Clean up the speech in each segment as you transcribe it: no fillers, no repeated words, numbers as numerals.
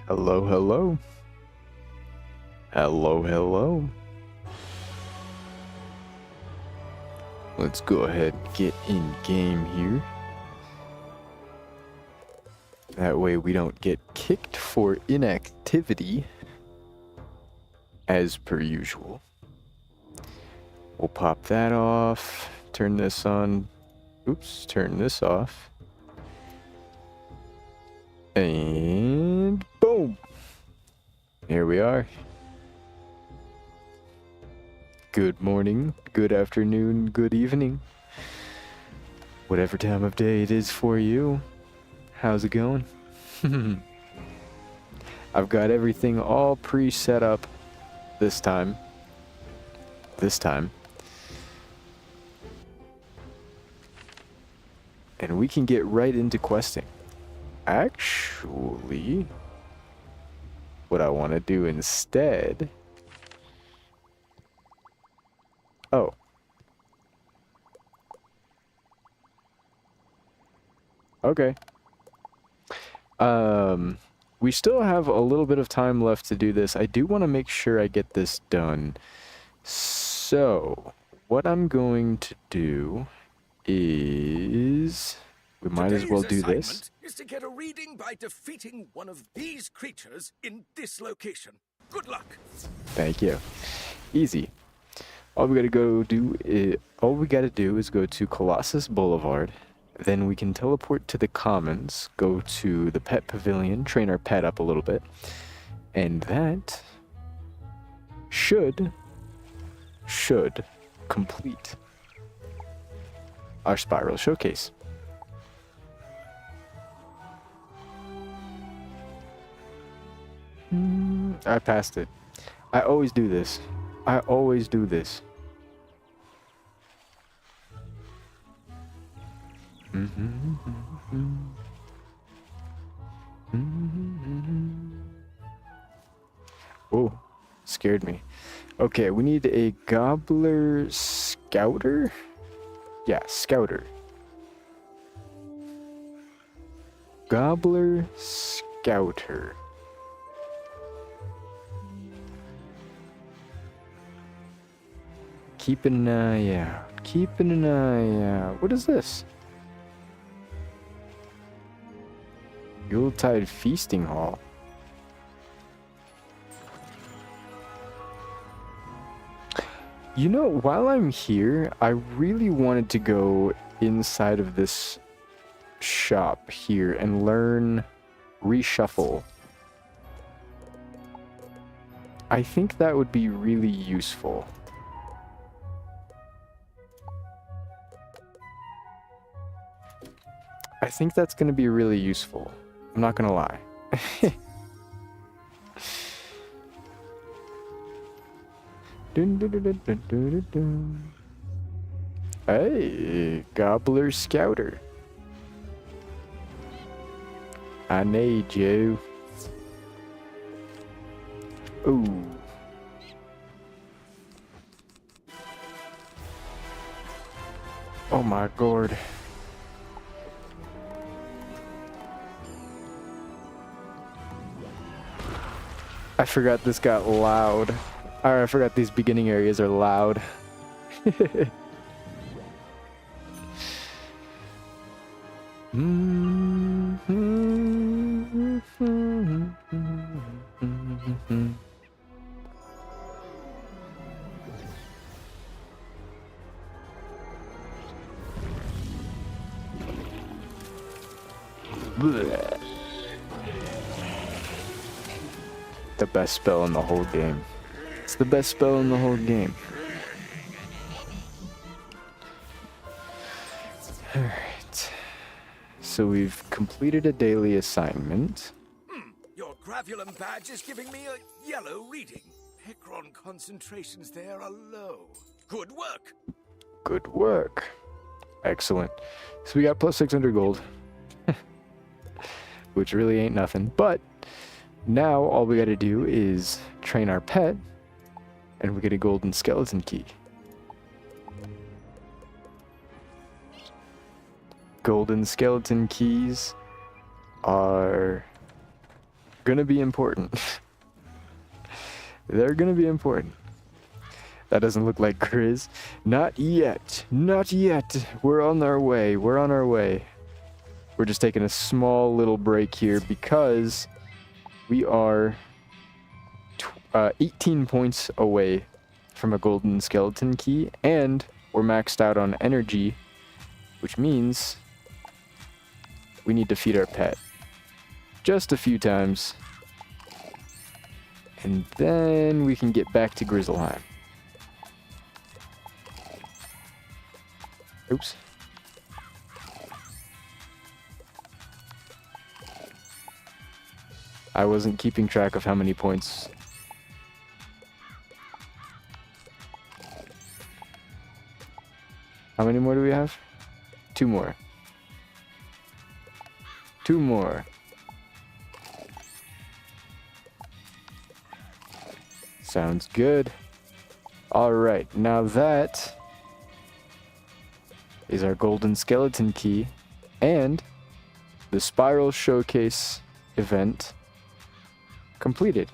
Hello, hello. Hello, hello. Let's go ahead and get in game here. That way we don't get kicked for inactivity, as per usual. We'll pop that off, turn this on, oops, turn this off. And boom! Here we are. Good morning, good afternoon, good evening. Whatever time of day it is for you. How's it going? I've got everything all pre-set up this time. And we can get right into questing. Actually, what I want to do instead... Oh. Okay. We still have a little bit of time left to do this. I do want to make sure I get this done. So, what I'm going to do is... We might as well do this. Is to get a reading by defeating one of these creatures in this location. Good luck. Thank you. Easy. All we gotta do is go to Colossus Boulevard. Then we can teleport to the Commons, go to the Pet Pavilion, train our pet up a little bit, and that should complete our Spiral Showcase. I passed it. I always do this. Oh, scared me. Okay, we need a Gobbler Scouter? Yeah, Scouter. Gobbler Scouter. Keeping an eye out. What is this? Yuletide Feasting Hall. You know, while I'm here, I really wanted to go inside of this shop here and learn Reshuffle. I think that would be really useful. I think that's going to be really useful. I'm not going to lie. Hey, Gobbler Scouter. I need you. Ooh. Oh my god. I forgot this got loud. Or I forgot these beginning areas are loud. Blech. The best spell in the whole game. It's the best spell in the whole game. Alright. So we've completed a daily assignment. Your Gravulum badge is giving me a yellow reading. Picron concentrations there are low. Good work. Good work. Excellent. So we got plus 600 gold. Which really ain't nothing. But now all we gotta do is train our pet. And we get a golden skeleton key. Golden skeleton keys are gonna be important. They're gonna be important. That doesn't look like Grizz. Not yet. Not yet. We're on our way. We're on our way. We're just taking a small little break here because we are 18 points away from a golden skeleton key, and we're maxed out on energy, which means we need to feed our pet just a few times, and then we can get back to Grizzleheim. Oops. I wasn't keeping track of how many points. How many more do we have? 2 more. 2 more. Sounds good. Alright, now that is our golden skeleton key and the spiral showcase event completed.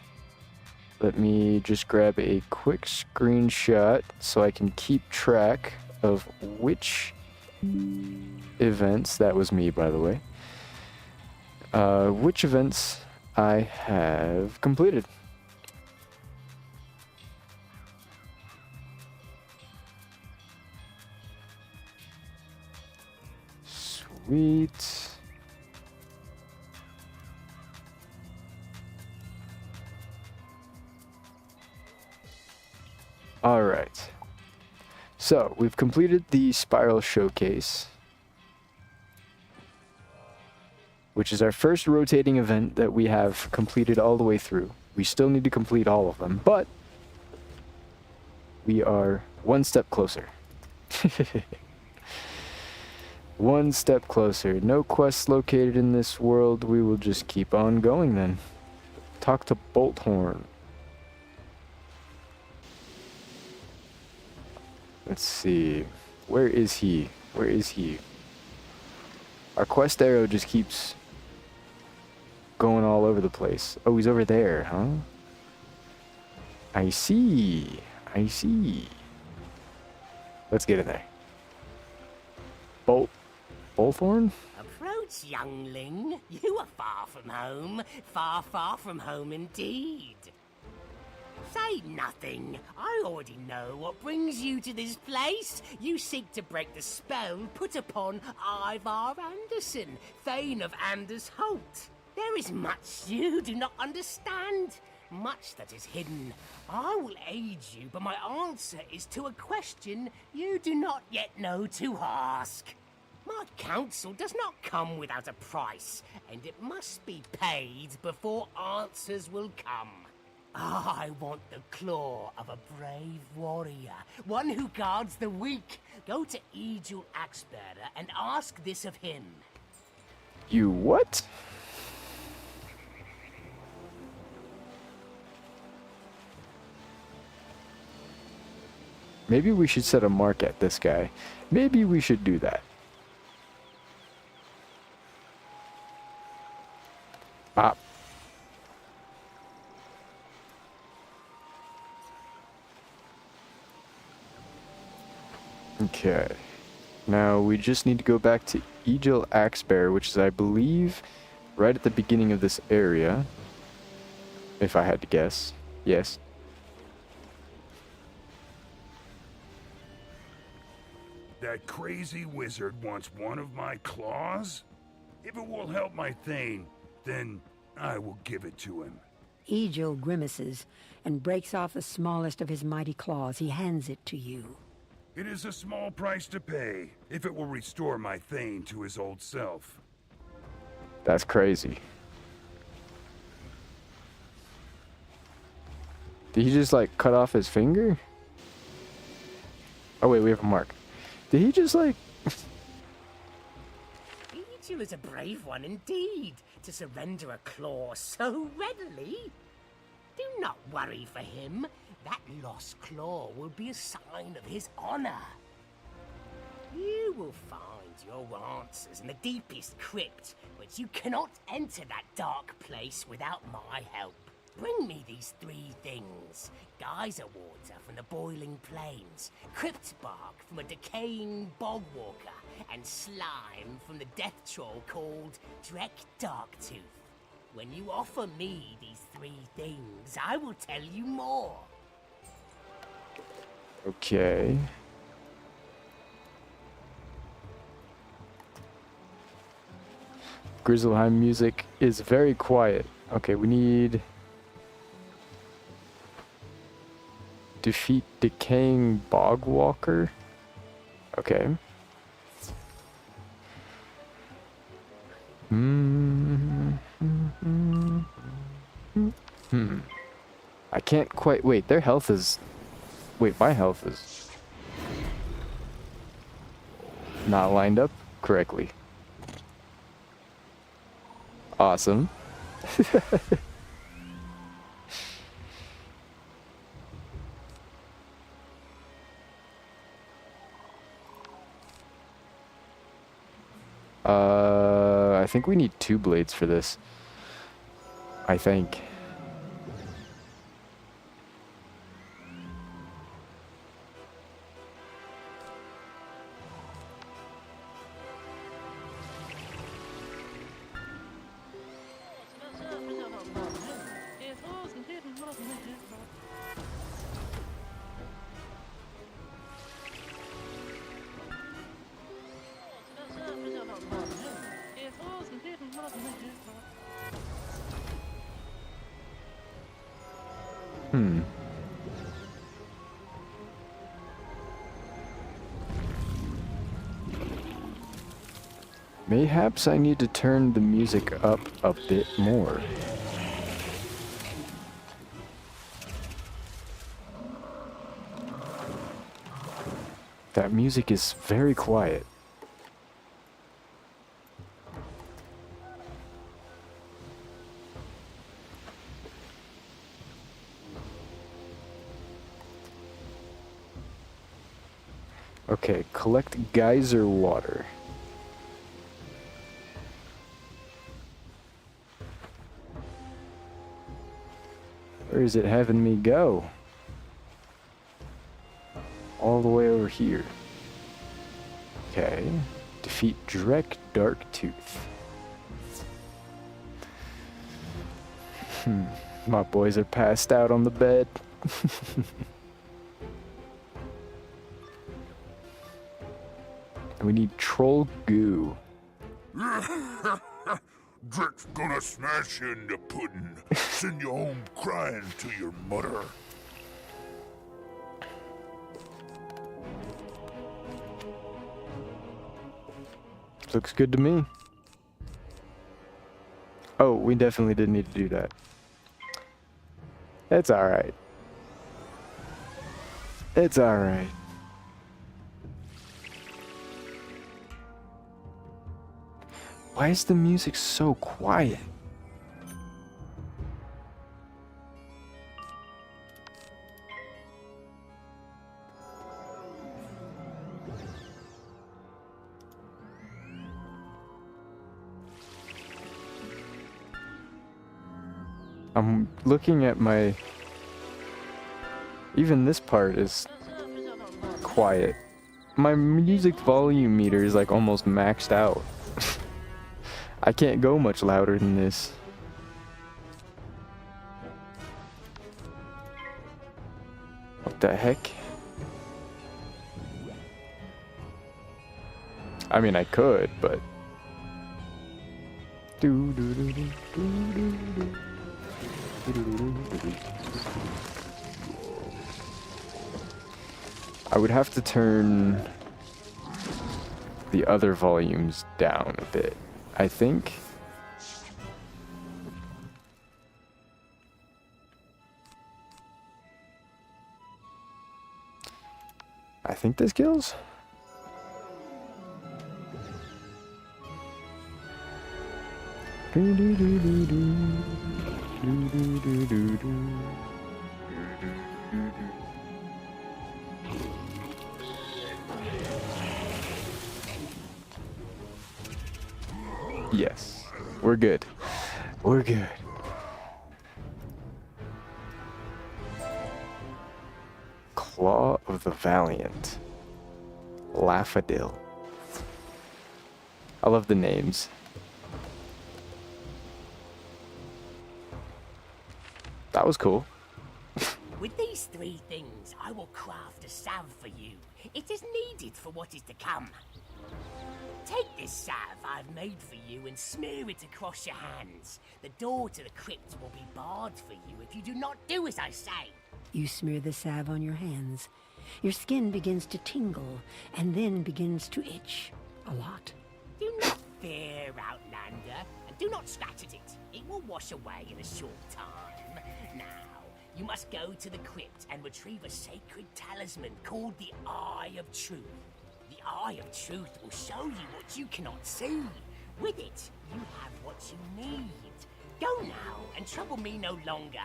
Let me just grab a quick screenshot so I can keep track of which events, that was me by the way, which events I have completed. Sweet. All right. So we've completed the spiral showcase, which is our first rotating event that we have completed all the way through. We still need to complete all of them, but we are one step closer. One step closer. No quests located in this world. We will just keep on going then. Talk to Bolthorn. Let's see. Where is he? Where is he? Our quest arrow just keeps going all over the place. Oh, he's over there, huh? I see. I see. Let's get in there. Bolthorn? Approach, youngling. You are far from home. Far, far from home indeed. Say nothing. I already know what brings you to this place. You seek to break the spell put upon Ivar Anderson, Thane of Anders Holt. There is much you do not understand, much that is hidden. I will aid you, but my answer is to a question you do not yet know to ask. My counsel does not come without a price, and it must be paid before answers will come. I want the claw of a brave warrior, one who guards the weak. Go to Egil Axbearer and ask this of him. You what? Maybe we should set a mark at this guy. Maybe we should do that. Ah. Okay. Now we just need to go back to Egil Axbearer, which is, I believe, right at the beginning of this area. If I had to guess. Yes. That crazy wizard wants one of my claws? If it will help my Thane, then I will give it to him. Egil grimaces and breaks off the smallest of his mighty claws. He hands it to you. It is a small price to pay, if it will restore my Thane to his old self. That's crazy. Did he just, like, cut off his finger? Oh, wait, we have a mark. Did he just, like... Egil is a brave one indeed, to surrender a claw so readily. Do not worry for him. That lost claw will be a sign of his honor. You will find your answers in the deepest crypt, but you cannot enter that dark place without my help. Bring me these 3 things. Geyser water from the boiling plains, crypt bark from a decaying bog walker, and slime from the death troll called Drek Darktooth. When you offer me these 3 things, I will tell you more. Okay. Grizzleheim music is very quiet. Okay, we need... defeat decaying bog walker. Okay. I can't quite... Wait, their health is... Wait, my health is... not lined up correctly. Awesome. I think we need 2 blades for this. I think. Mayhaps I need to turn the music up a bit more. That music is very quiet. Okay, collect geyser water. Where is it having me go? All the way over here. Okay. Defeat Drek Darktooth. My boys are passed out on the bed. We need troll goo. Drek's gonna smash you into pudding. Send you home crying to your mother. Looks good to me. Oh, we definitely didn't need to do that. It's alright. It's alright. Why is the music so quiet? I'm looking at my... Even this part is quiet. My music volume meter is like almost maxed out. I can't go much louder than this. What the heck? I mean, I could, but... I would have to turn the other volumes down a bit, I think. I think this kills. Yes. We're good. We're good. Claw of the Valiant. Laffadil. I love the names. That was cool. With these 3 things, I will craft a salve for you. It is needed for what is to come. Take this salve I've made for you and smear it across your hands. The door to the crypt will be barred for you if you do not do as I say. You smear the salve on your hands. Your skin begins to tingle, and then begins to itch. A lot. Do not fear, Outlander, and do not scratch at it. It will wash away in a short time. Now, you must go to the crypt and retrieve a sacred talisman called the Eye of Truth. The Eye of Truth will show you what you cannot see. With it, you have what you need. Go now and trouble me no longer.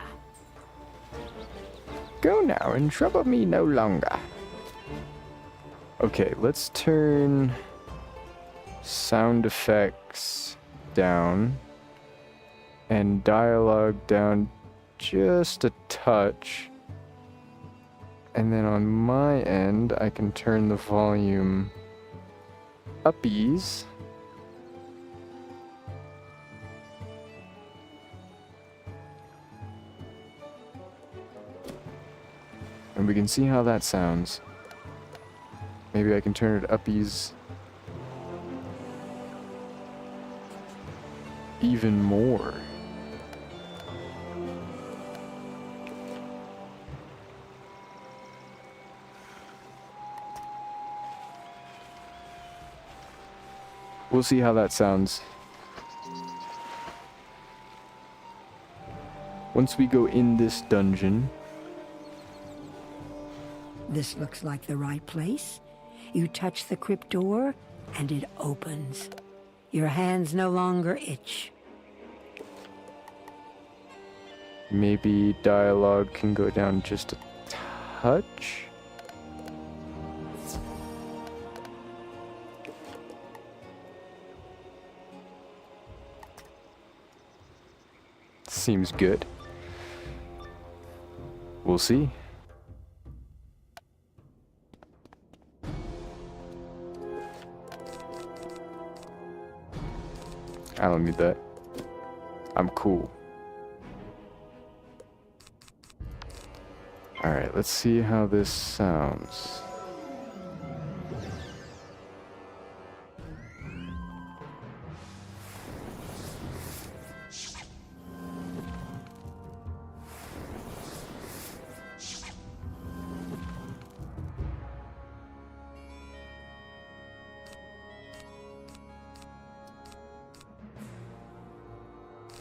Go now and trouble me no longer. Okay, let's turn sound effects down and dialogue down just a touch. And then on my end, I can turn the volume uppies. And we can see how that sounds. Maybe I can turn it uppies even more. We'll see how that sounds. Once we go in this dungeon. This looks like the right place. You touch the crypt door, and it opens. Your hands no longer itch. Maybe dialogue can go down just a touch. Seems good. We'll see. I don't need that. I'm cool. Alright, let's see how this sounds.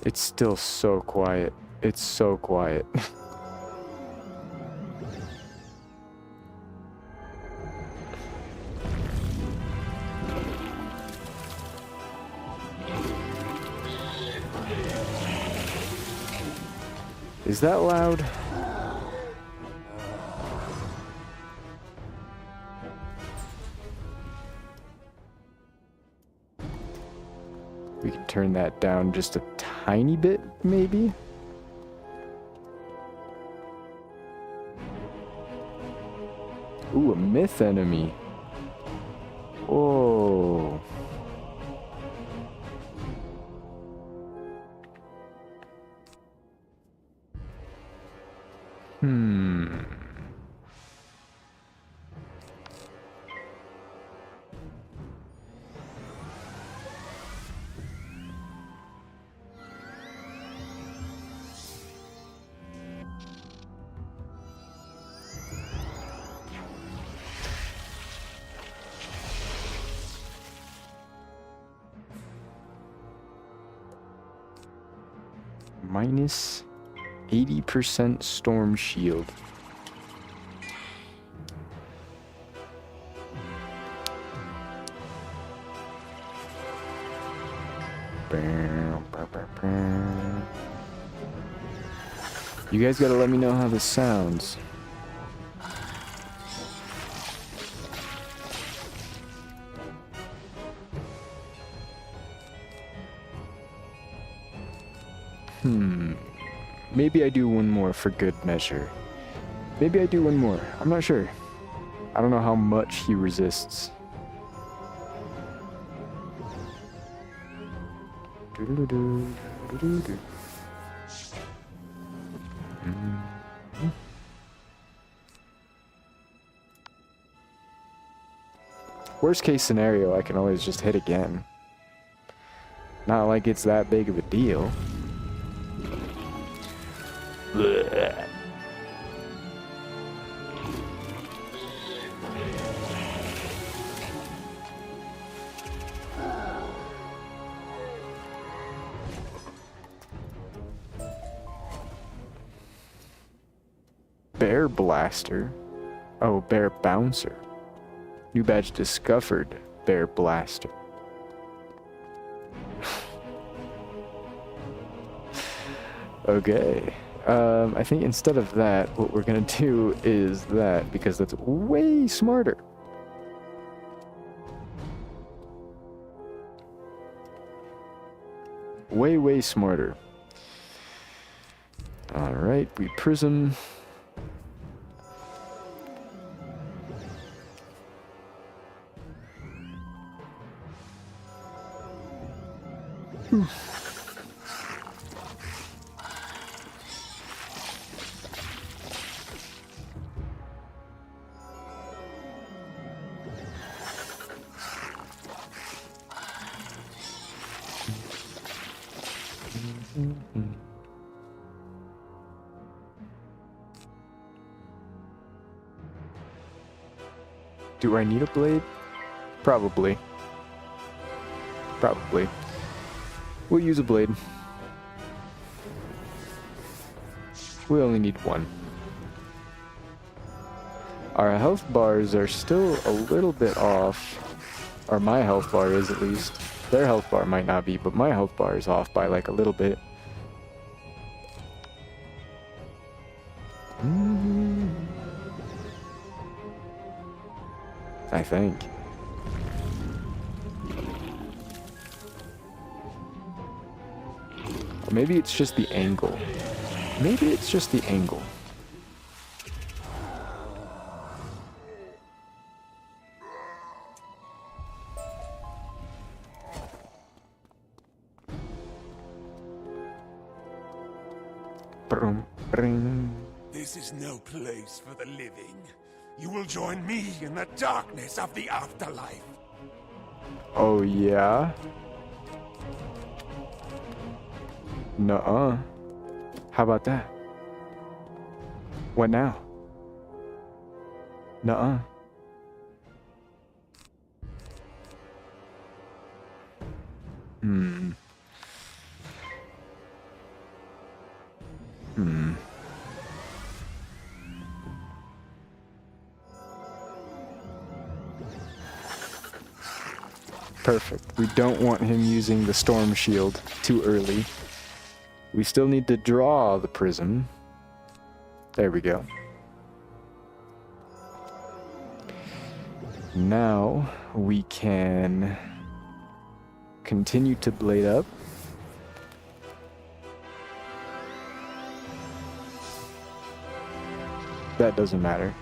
It's still so quiet. It's so quiet. Is that loud? We can turn that down just a tiny bit, maybe? Ooh, a myth enemy. Whoa. Minus 80% storm shield. You guys gotta let me know how this sounds. Maybe I do one more for good measure. Maybe I do one more. I'm not sure. I don't know how much he resists. Worst case scenario, I can always just hit again. Not like it's that big of a deal. Blech. Bear Blaster. Oh, Bear Bouncer. New badge discovered. Bear Blaster. Okay. I think instead of that, what we're gonna do is that, because that's way smarter. Way smarter. Alright, we prism. Do I need a blade? Probably. Probably. We'll use a blade. We only need one. Our health bars are still a little bit off. Or my health bar is, at least. Their health bar might not be, but my health bar is off by like a little bit. I think. Or maybe it's just the angle. Maybe it's just the angle. Brum, bring. This is no place for the living. You will join me in the darkness of the afterlife. Oh, yeah? Nuh-uh. How about that? What now? Nuh-uh. Perfect. We don't want him using the storm shield too early. We still need to draw the prism. There we go. Now we can continue to blade up. That doesn't matter.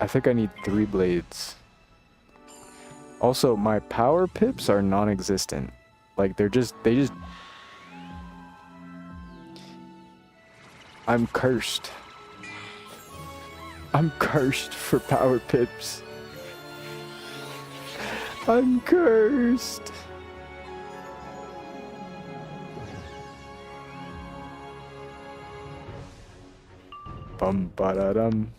I think I need 3 blades. Also, my power pips are non-existent. Like, they just... I'm cursed. I'm cursed for power pips. I'm cursed. Bum ba da dum.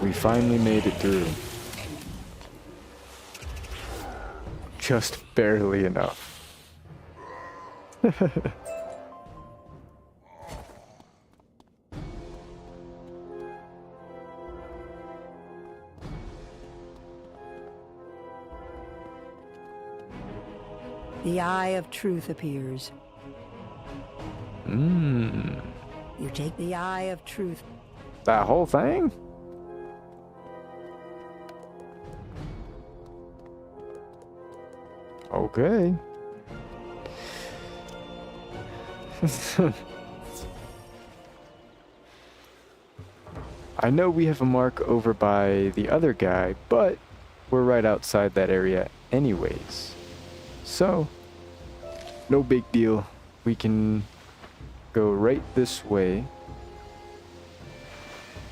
We finally made it through. Just barely enough. The Eye of Truth appears. You take the Eye of Truth. That whole thing? Okay. I know we have a mark over by the other guy, but we're right outside that area anyways. So, no big deal. We can go right this way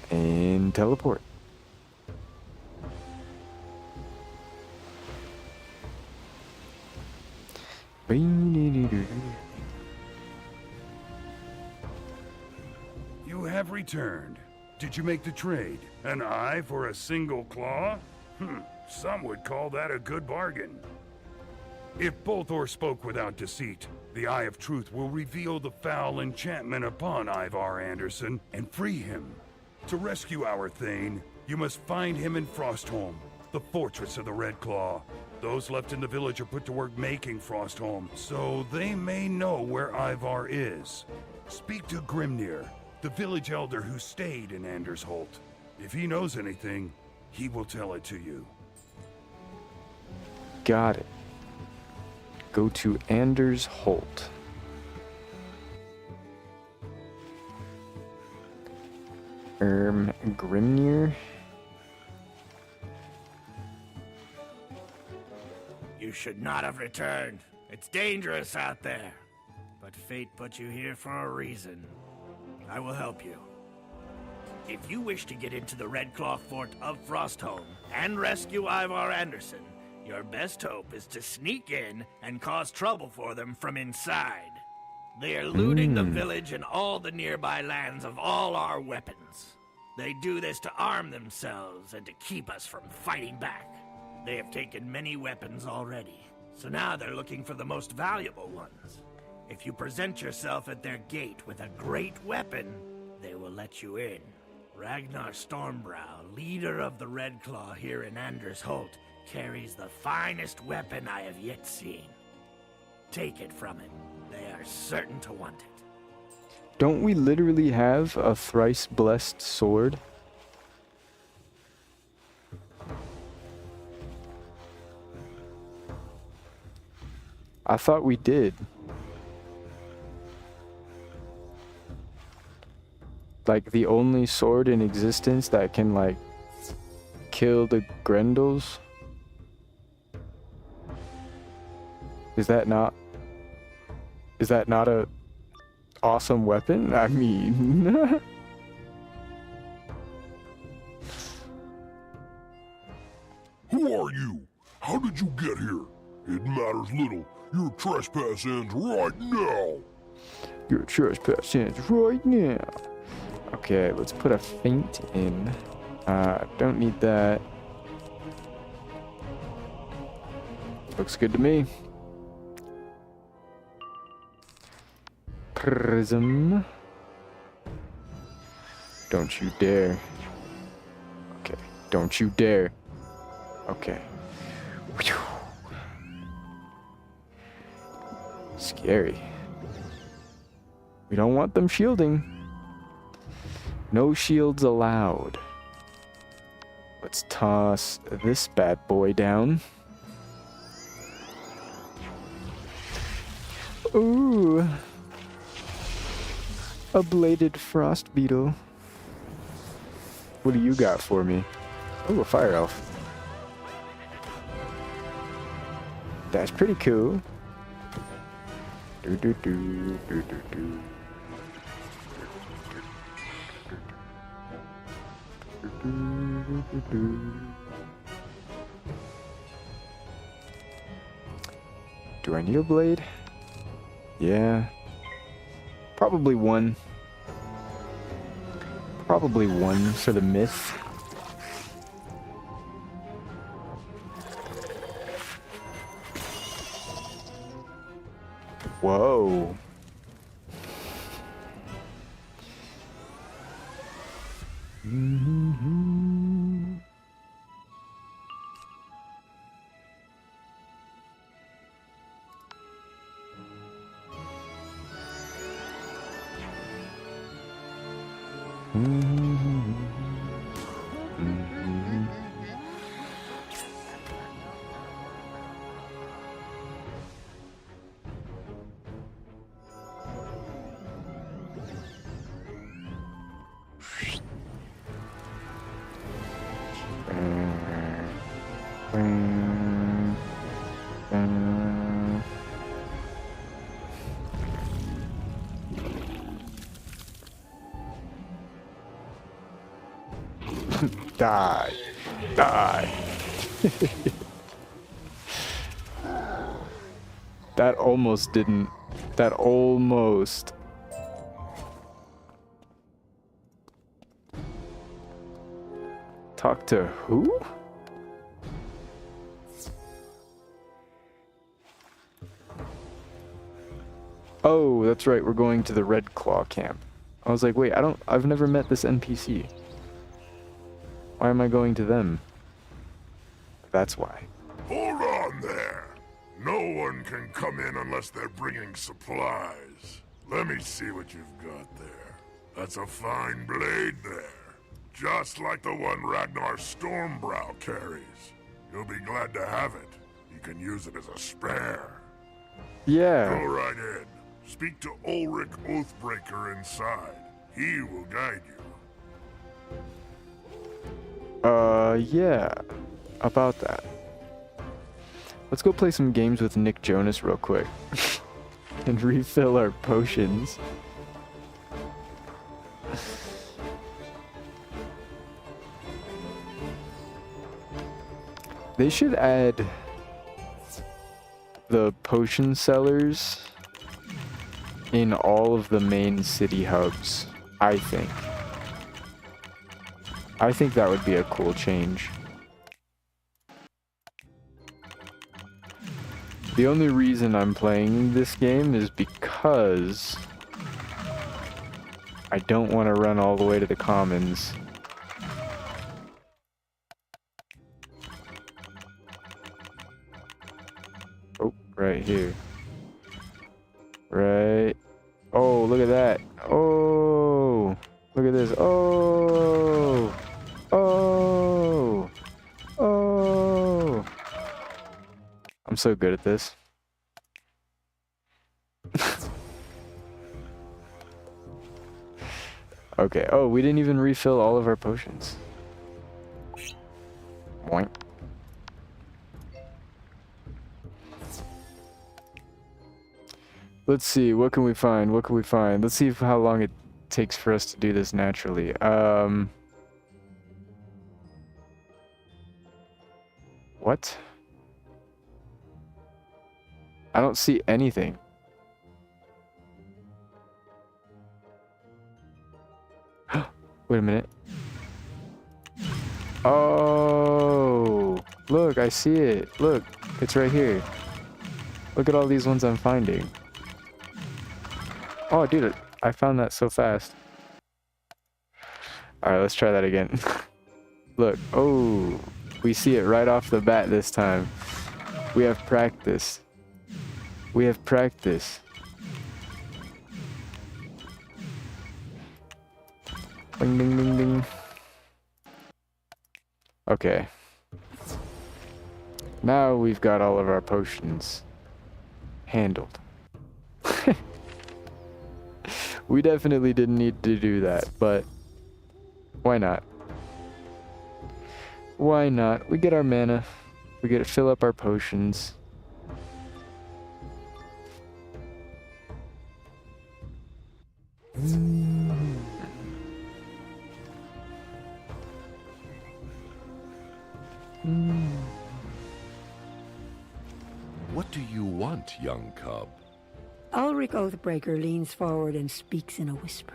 and teleport. You have returned. Did you make the trade? An eye for a single claw? Some would call that a good bargain. If Bolthor spoke without deceit, the Eye of Truth will reveal the foul enchantment upon Ivar Anderson and free him. To rescue our Thane, you must find him in Frostholm, the fortress of the Red Claw. Those left in the village are put to work making Frostholm, so they may know where Ivar is. Speak to Grimnir, the village elder who stayed in Anders Holt. If he knows anything, he will tell it to you. Got it. Go to Anders Holt. Grimnir? You should not have returned. It's dangerous out there. But fate put you here for a reason. I will help you. If you wish to get into the Red Claw Fort of Frostholm and rescue Ivar Anderson, your best hope is to sneak in and cause trouble for them from inside. They are looting the village and all the nearby lands of all our weapons. They do this to arm themselves and to keep us from fighting back. They have taken many weapons already, so now they're looking for the most valuable ones. If you present yourself at their gate with a great weapon, they will let you in. Ragnar Stormbrow, leader of the Red Claw here in Anders Holt, carries the finest weapon I have yet seen. Take it from him. They are certain to want it. Don't we literally have a thrice blessed sword? I thought we did. Like the only sword in existence that can like kill the Grendels? Is that not a awesome weapon? I mean, Who are you? How did you get here? It matters little. Your trespass ends right now. your trespass ends right now. Okay, let's put a feint in. Don't need that. Looks good to me. Prism. Don't you dare. Okay, don't you dare. Okay. Whew. Scary. We don't want them shielding. No shields allowed. Let's toss this bad boy down. Ooh. A bladed frost beetle. What do you got for me? Oh, a fire elf. That's pretty cool. Do do do do do do. Do I need a blade? Yeah. Probably one. Probably one for the myth. Whoa. Die. Die. That almost didn't. That almost. Talk to who? Oh, that's right. We're going to the Red Claw camp. I was like, wait, I've never met this NPC. Why am I going to them? That's why. Hold on there. No one can come in unless they're bringing supplies. Let me see what you've got there. That's a fine blade there. Just like the one Ragnar Stormbrow carries. You'll be glad to have it. You can use it as a spare. Yeah. Go right in. Speak to Ulrich Oathbreaker inside. He will guide you. Yeah. About that. Let's go play some games with Nick Jonas real quick. And refill our potions. They should add the potion sellers in all of the main city hubs, I think. I think that would be a cool change. The only reason I'm playing this game is because I don't want to run all the way to the commons. Oh, right here. Right. Oh, look at that. Oh, look at this. Oh. Oh. Oh. I'm so good at this. Okay. Oh, we didn't even refill all of our potions. Boink. Let's see, what can we find? What can we find? Let's see how long it takes for us to do this naturally. What? I don't see anything. Wait a minute. Oh, look, I see it. Look, it's right here. Look at all these ones I'm finding. Oh, dude, I found that so fast. Alright, let's try that again. Look, oh, we see it right off the bat this time. We have practice. We have practice. Ding, ding, ding, ding. Okay. Now we've got all of our potions handled. We definitely didn't need to do that, but why not? Why not? We get our mana. We get to fill up our potions. What do you want, young cub? Ulrich Oathbreaker leans forward and speaks in a whisper.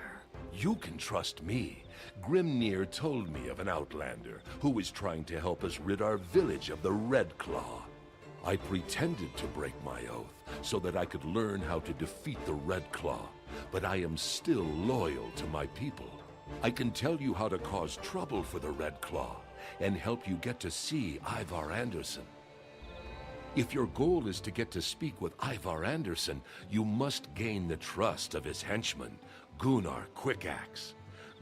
You can trust me. Grimnir told me of an outlander who is trying to help us rid our village of the Red Claw. I pretended to break my oath so that I could learn how to defeat the Red Claw, but I am still loyal to my people. I can tell you how to cause trouble for the Red Claw and help you get to see Ivar Anderson. If your goal is to get to speak with Ivar Anderson, you must gain the trust of his henchman, Gunnar Quickaxe.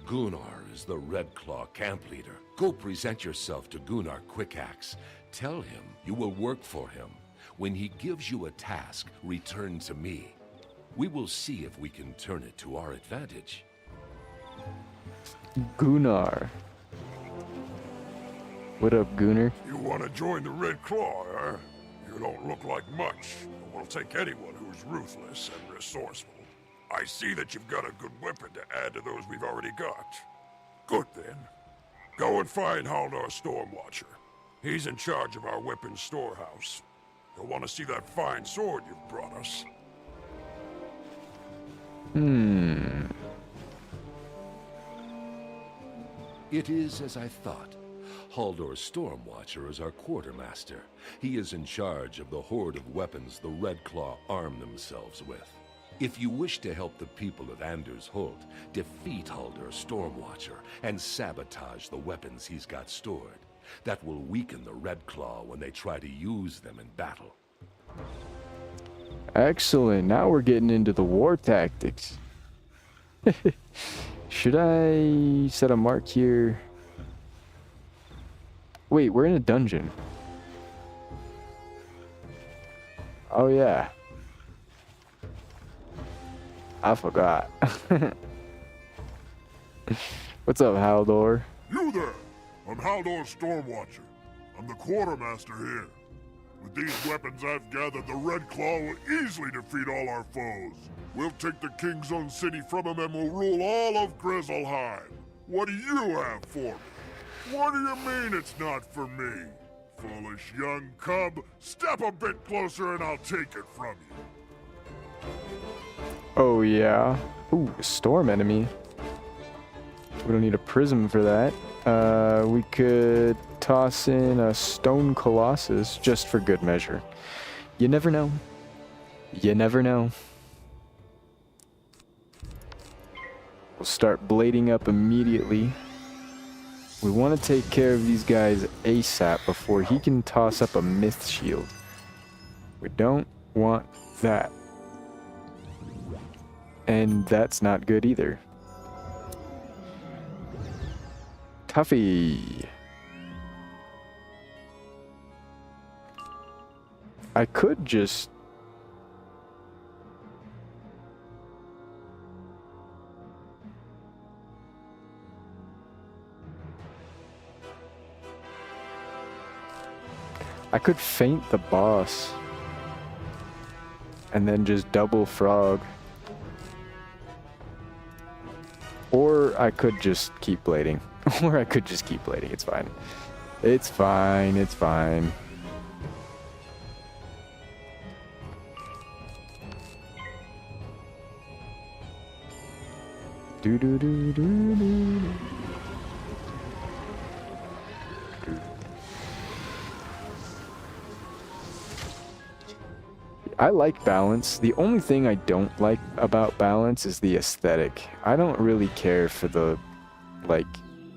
Gunnar is the Red Claw camp leader. Go present yourself to Gunnar Quickaxe. Tell him you will work for him. When he gives you a task, return to me. We will see if we can turn it to our advantage. Gunnar. What up, Gunnar? You want to join the Red Claw, huh? You don't look like much, but we'll take anyone who's ruthless and resourceful. I see that you've got a good weapon to add to those we've already got. Good then. Go and find Haldar Stormwatcher. He's in charge of our weapons storehouse. You'll want to see that fine sword you've brought us. It is as I thought. Haldor Stormwatcher is our quartermaster. He is in charge of the horde of weapons the Red Claw arm themselves with. If you wish to help the people of Anders Holt, defeat Haldor Stormwatcher and sabotage the weapons he's got stored. That will weaken the Red Claw when they try to use them in battle. Excellent. Now we're getting into the war tactics. Should I set a mark here? Wait, we're in a dungeon. Oh yeah. I forgot. What's up, Haldor? You there! I'm Haldor Stormwatcher. I'm the quartermaster here. With these weapons I've gathered, the Red Claw will easily defeat all our foes. We'll take the King's Own city from him and we'll rule all of Grizzleheim. What do you have for me? What do you mean it's not for me? Foolish young cub, step a bit closer and I'll take it from you. Oh yeah. Ooh, a storm enemy. We don't need a prism for that. We could toss in a stone colossus just for good measure. You never know. You never know. We'll start blading up immediately. We want to take care of these guys ASAP before he can toss up a myth shield. We don't want that. And that's not good either. Tuffy. I could just... I could feint the boss. And then just double frog. Or I could just keep blading. Or I could just keep blading. It's fine. It's fine. It's fine. Do do do do do. I like balance. The only thing I don't like about balance is the aesthetic. I don't really care for the, like,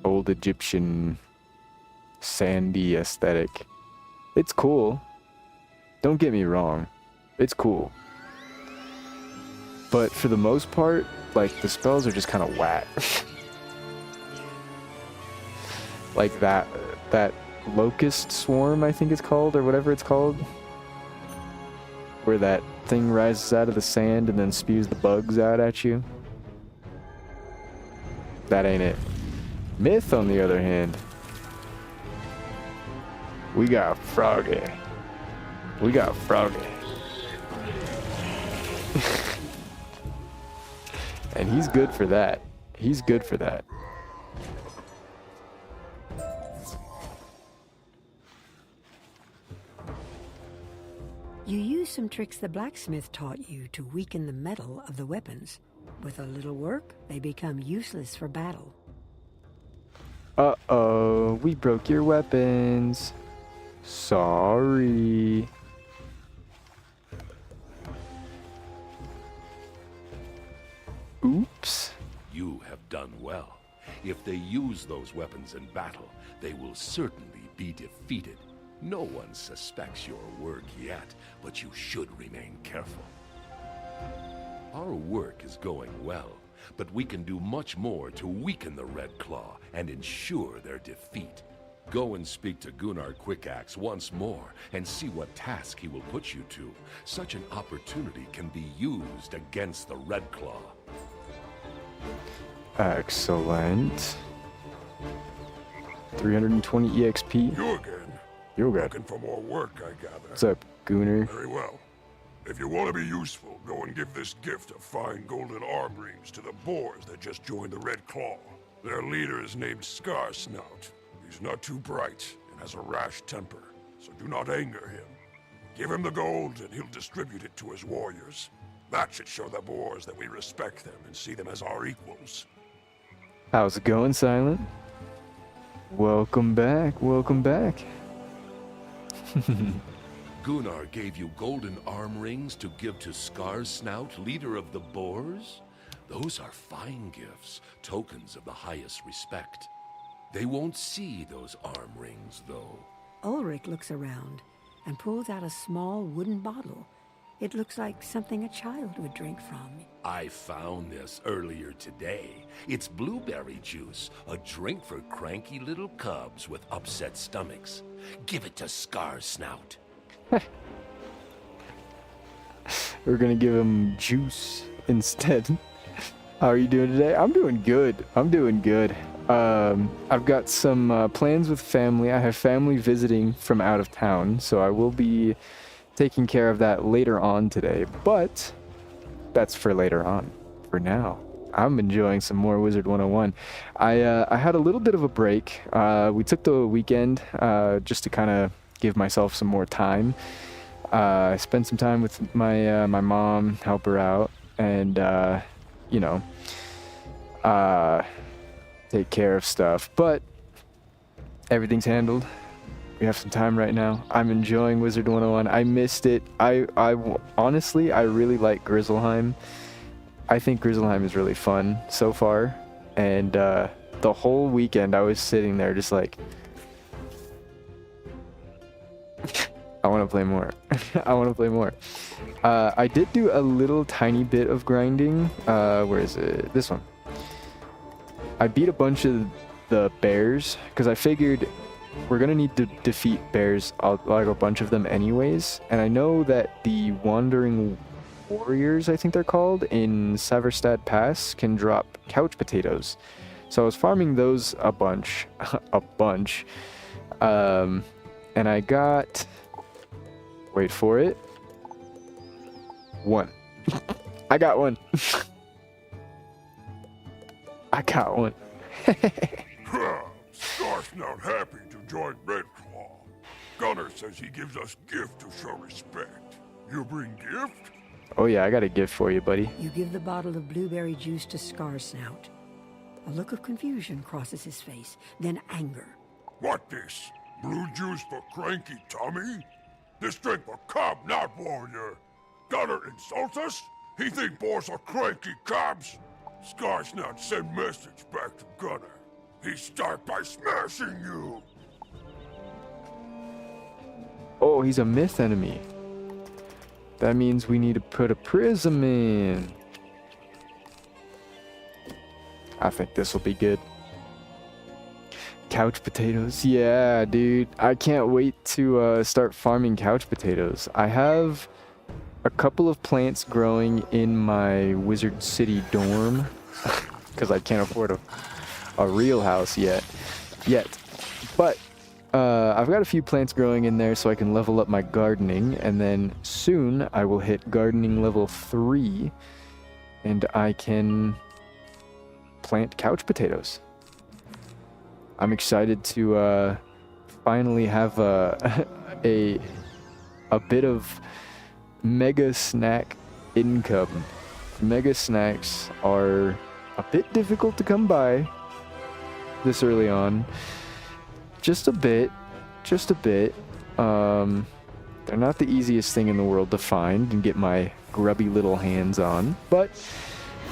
old Egyptian sandy aesthetic. It's cool. Don't get me wrong. It's cool. But for the most part, like, the spells are just kind of whack. Like that locust swarm, I think it's called, or whatever it's called. Where that thing rises out of the sand and then spews the bugs out at you. That ain't it. Myth, on the other hand. We got Froggy. We got Froggy. And he's good for that. He's good for that. You use some tricks the blacksmith taught you to weaken the metal of the weapons. With a little work, they become useless for battle. Uh-oh, we broke your weapons. Sorry. well. If they use those weapons in battle, they will certainly be defeated. No one suspects your work yet, but you should remain careful. Our work is going well, but we can do much more to weaken the Red Claw and ensure their defeat. Go and speak to Gunnar Quickaxe once more and see what task he will put you to. Such an opportunity can be used against the Red Claw. Excellent. 320 EXP. You again? You got. Looking for more work, I gather. What's up, Gunnar? Very well. If you want to be useful, go and give this gift of fine golden arm rings to the boars that just joined the Red Claw. Their leader is named Scarsnout. He's not too bright and has a rash temper, so do not anger him. Give him the gold and he'll distribute it to his warriors. That should show the boars that we respect them and see them as our equals. How's it going, Silent? Welcome back, welcome back. Gunnar gave you golden arm rings to give to Scarsnout, leader of the boars? Those are fine gifts, tokens of the highest respect. They won't see those arm rings, though. Ulrich looks around and pulls out a small wooden bottle. It looks like something a child would drink from. I found this earlier today. It's blueberry juice, a drink for cranky little cubs with upset stomachs. Give it to Scarsnout. We're gonna give him juice instead. How are you doing today? I'm doing good. I'm doing good. I've got some plans with family. I have family visiting from out of town, so I will be taking care of that later on today. But that's for later on. For now, I'm enjoying some more Wizard 101. I had a little bit of a break. We took the weekend just to kind of give myself some more time. I spent some time with my mom, help her out, and you know, take care of stuff. But everything's handled. We have some time right now. I'm enjoying Wizard 101. I missed it. Honestly, I really like Grizzleheim. I think Grizzleheim is really fun so far. And the whole weekend I was sitting there just like, I want to play more. I want to play more. I did do a little tiny bit of grinding. Where is it? This one. I beat a bunch of the bears because I figured we're going to need to defeat bears, like a bunch of them anyways. And I know that the Wandering Warriors, I think they're called, in Saverstad Pass can drop couch potatoes. So I was farming those a bunch. And I got... Wait for it. One. I got one. I got one. Scar's not happy to join Red Claw. Gunnar says he gives us gift to show respect. You bring gift? Oh yeah, I got a gift for you, buddy. You give the bottle of blueberry juice to Scarsnout. A look of confusion crosses his face, then anger. What this? Blue juice for cranky tummy? This drink for cub, not warrior. Gunnar insults us? He think boars are cranky cubs? Scarsnout send message back to Gunnar. He start by smashing you. Oh, he's a myth enemy. That means we need to put a prism in. I think this will be good. Couch potatoes. Yeah, dude. I can't wait to start farming couch potatoes. I have a couple of plants growing in my Wizard City dorm because I can't afford a real house yet. But I've got a few plants growing in there so I can level up my gardening, and then soon I will hit gardening level 3 and I can plant couch potatoes. I'm excited to finally have a bit of mega snack income. Mega snacks are a bit difficult to come by this early on. Just a bit. They're not the easiest thing in the world to find and get my grubby little hands on, but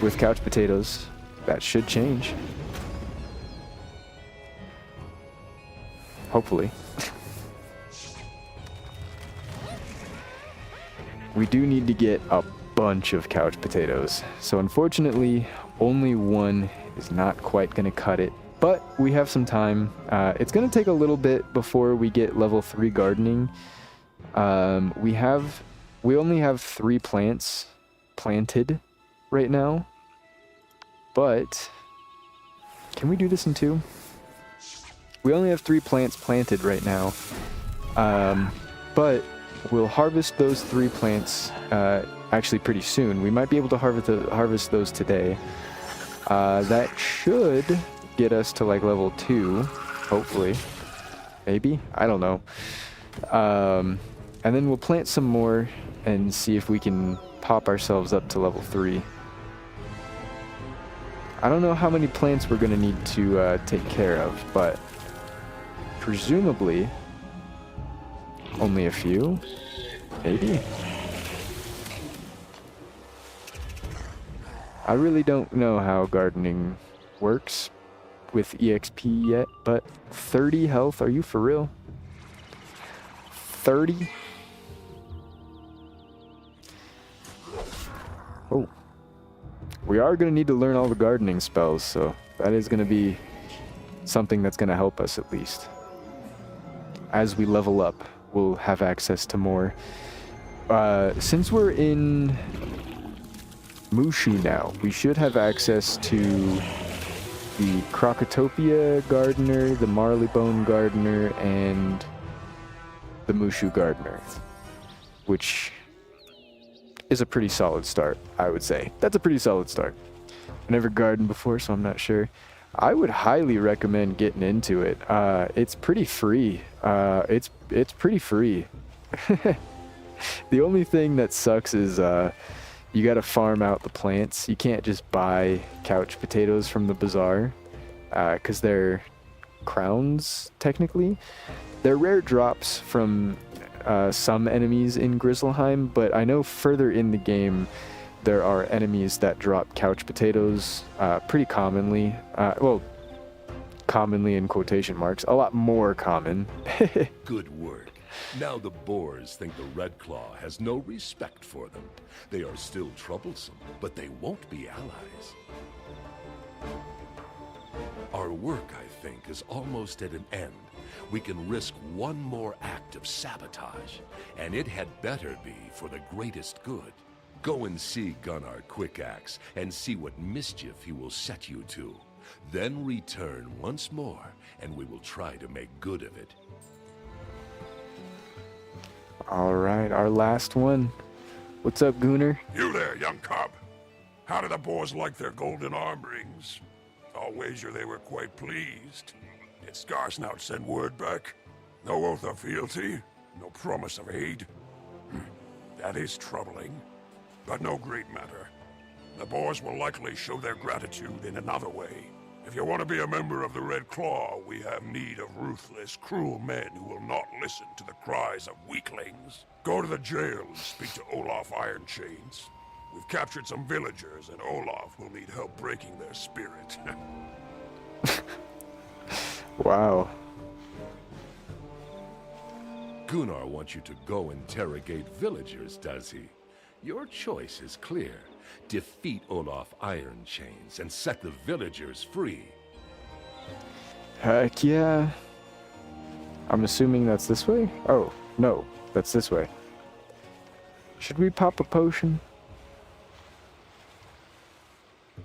with couch potatoes, that should change. Hopefully. We do need to get a bunch of couch potatoes. So unfortunately, only one is not quite going to cut it. But we have some time. It's going to take a little bit before we get level 3 gardening. We only have 3 plants planted right now. But can we do this in 2? We only have 3 plants planted right now. But we'll harvest those 3 plants actually pretty soon. We might be able to harvest those today. That should get us to like level 2, hopefully. Maybe? I don't know. And then we'll plant some more and see if we can pop ourselves up to level 3. I don't know how many plants we're going to need to take care of, but presumably only a few, maybe. I really don't know how gardening works with EXP yet, but 30 health, are you for real? 30? Oh. We are going to need to learn all the gardening spells, so that is going to be something that's going to help us at least. As we level up, we'll have access to more. Since we're in Mushu now, we should have access to the Crocotopia Gardener, the Marleybone Gardener, and the Mushu Gardener, which is a pretty solid start, I would say. That's a pretty solid start. I've never gardened before, so I'm not sure. I would highly recommend getting into it. It's pretty free. It's pretty free. The only thing that sucks is you gotta farm out the plants. You can't just buy couch potatoes from the bazaar, because they're crowns, technically. They're rare drops from some enemies in Grizzleheim, but I know further in the game there are enemies that drop couch potatoes pretty commonly. Well, commonly in quotation marks. A lot more common. Good work. Now the boars think the Red Claw has no respect for them. They are still troublesome, but they won't be allies. Our work, I think, is almost at an end. We can risk one more act of sabotage, and it had better be for the greatest good. Go and see Gunnar Quickaxe and see what mischief he will set you to. Then return once more, and we will try to make good of it. Alright, our last one. What's up, Gunnar? You there, young cub. How do the boys like their golden arm rings? I'll wager they were quite pleased. Did Scarsnout send word back? No oath of fealty? No promise of aid? That is troubling, but no great matter. The boys will likely show their gratitude in another way. If you want to be a member of the Red Claw, we have need of ruthless, cruel men who will not listen to the cries of weaklings. Go to the jail and speak to Olaf Ironchains. We've captured some villagers, and Olaf will need help breaking their spirit. Wow. Gunnar wants you to go interrogate villagers, does he? Your choice is clear. Defeat Olaf Ironchains and set the villagers free. Heck yeah. I'm assuming that's this way? Oh, no, that's this way. Should we pop a potion?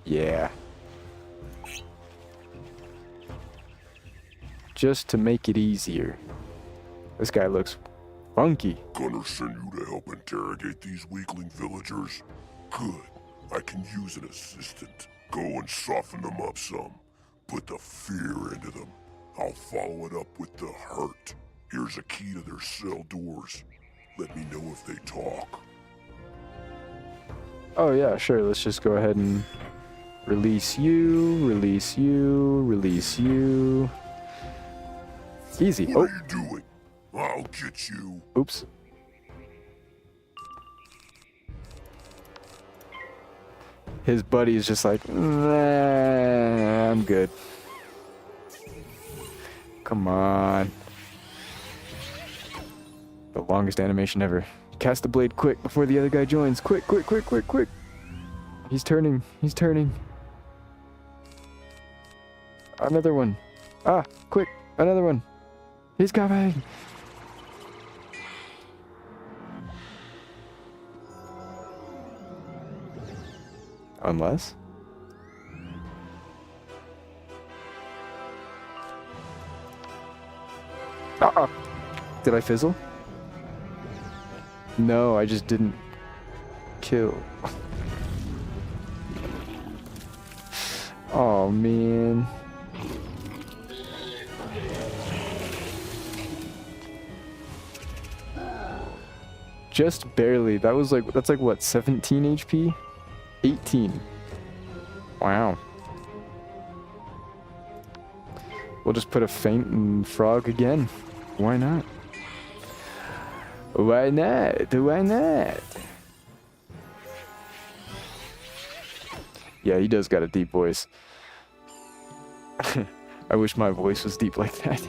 Yeah. Just to make it easier. This guy looks funky. Gonna send you to help interrogate these weakling villagers? Good. I can use an assistant. Go and soften them up some. Put the fear into them. I'll follow it up with the hurt. Here's a key to their cell doors. Let me know if they talk. Oh yeah, sure. Let's just go ahead and release you, release you, release you. Easy. What are you doing? I'll get you. his buddy is just like, nah, I'm good. Come on. The longest animation ever. Cast the blade quick before the other guy joins. Quick, quick, quick, quick, quick. He's turning. He's turning. Another one. Ah, quick. Another one. He's coming. Unless? Did I fizzle? No, I just didn't kill. Oh man. Just barely. That's like what, 17 HP? 18. Wow. We'll just put a feint in Frog again. Why not? Why not? Why not? Yeah, he does got a deep voice. I wish my voice was deep like that.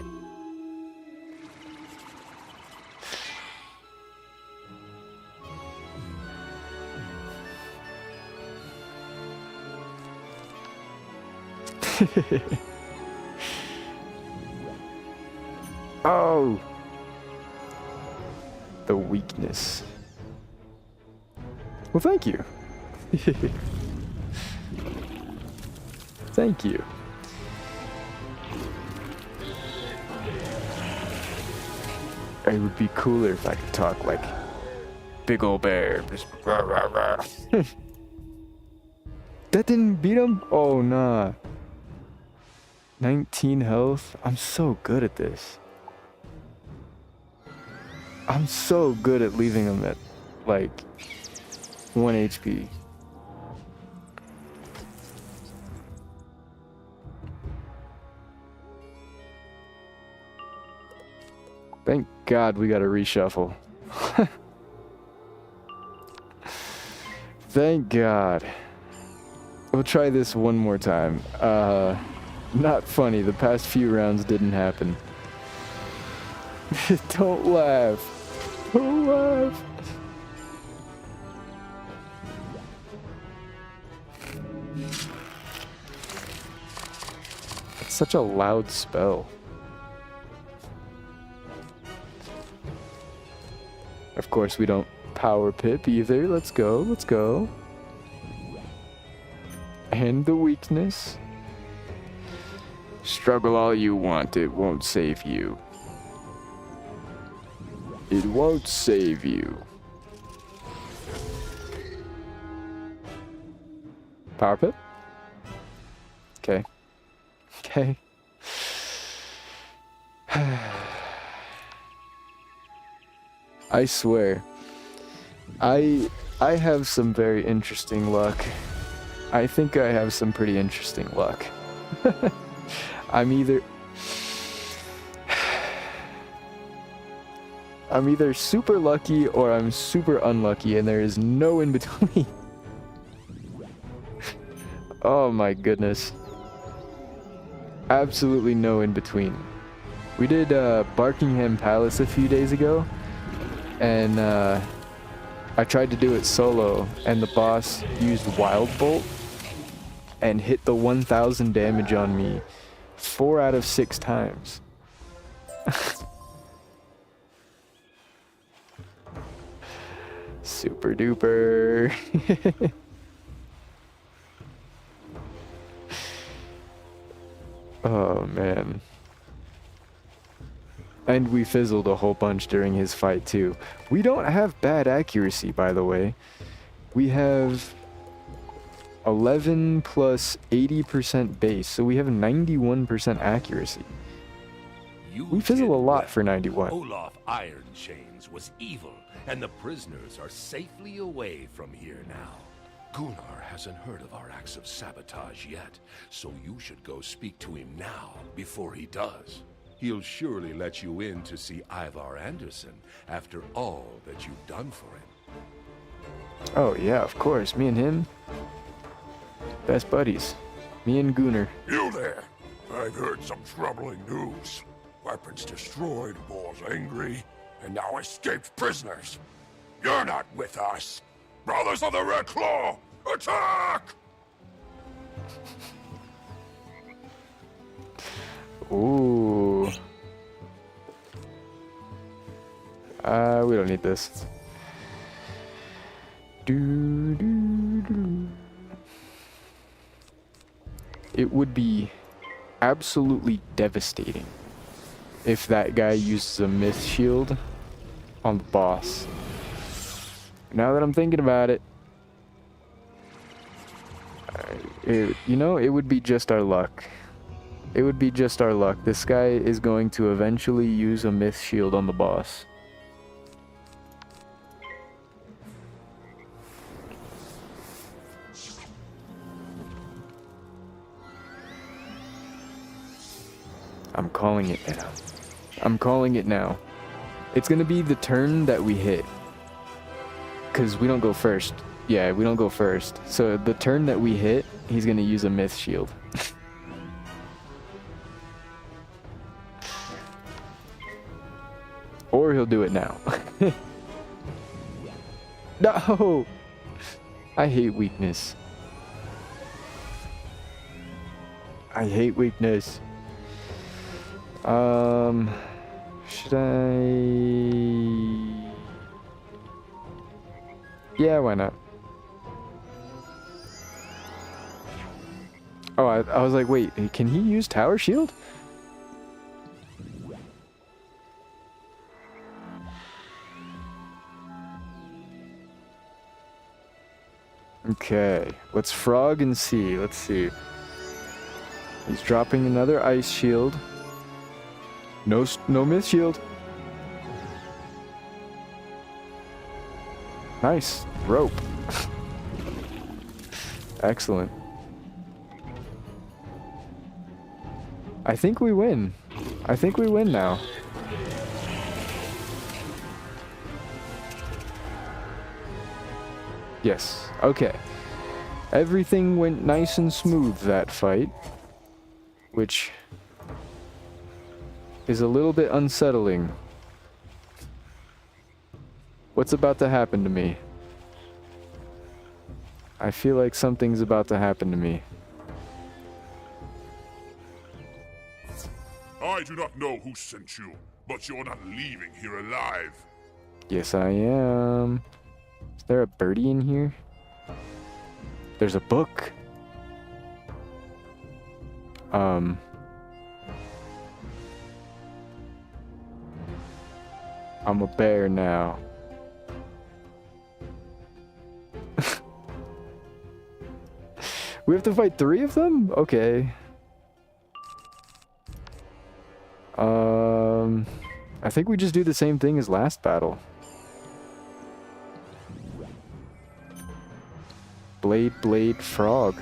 Oh! The weakness. Well, thank you. Thank you. It would be cooler if I could talk like big ol' bear. Just rah, rah, rah. That didn't beat him? Oh, nah. 19 health. I'm so good at this. I'm so good at leaving him at, like, 1 HP. Thank God we got a reshuffle. Thank God. We'll try this one more time. Not funny. The past few rounds didn't happen. Don't laugh. Don't laugh. It's such a loud spell. Of course, we don't power pip either. Let's go. Let's go. And the weakness. Struggle all you want. It won't save you. It won't save you. Power pip? Okay. Okay. I swear. I have some very interesting luck. I think I have some pretty interesting luck. I'm either super lucky or I'm super unlucky, and there is no in between. Oh my goodness. Absolutely no in between. We did Barkingham Palace a few days ago, and I tried to do it solo, and the boss used Wild Bolt and hit the 1000 damage on me 4 out of 6 times. Super duper. Oh man. And we fizzled a whole bunch during his fight too. We don't have bad accuracy, by the way. We have 11 plus 80% base, so we have 91% accuracy. We fizzle a lot for 91. Olaf Iron Chains was evil, and the prisoners are safely away from here now. Gunnar hasn't heard of our acts of sabotage yet, so you should go speak to him now before he does. He'll surely let you in to see Ivar Anderson after all that you've done for him. Oh yeah, of course. Me and him. Best buddies. Me and Gunnar. You there! I've heard some troubling news. Weapons destroyed, bulls angry, and now escaped prisoners. You're not with us. Brothers of the Red Claw, attack! Ooh. We don't need this. It would be absolutely devastating if that guy uses a myth shield on the boss. Now that I'm thinking about it, you know, it would be just our luck. It would be just our luck. This guy is going to eventually use a myth shield on the boss. I'm calling it now. I'm calling it now. It's gonna be the turn that we hit. Because we don't go first. Yeah, we don't go first. So the turn that we hit, he's gonna use a myth shield. Or he'll do it now. No! I hate weakness. I hate weakness. Should I... Yeah, why not? Oh, I was like, wait, can he use Tower Shield? Okay, let's frog and see. Let's see. He's dropping another ice shield. No myth shield. Nice rope. Excellent. I think we win. I think we win now. Yes. Okay. Everything went nice and smooth that fight, which is a little bit unsettling. What's about to happen to me? I feel like something's about to happen to me. I do not know who sent you, but you're not leaving here alive. Yes, I am. Is there a birdie in here? There's a book. I'm a bear now. We have to fight 3 of them? Okay. I think we just do the same thing as last battle. Blade, frog.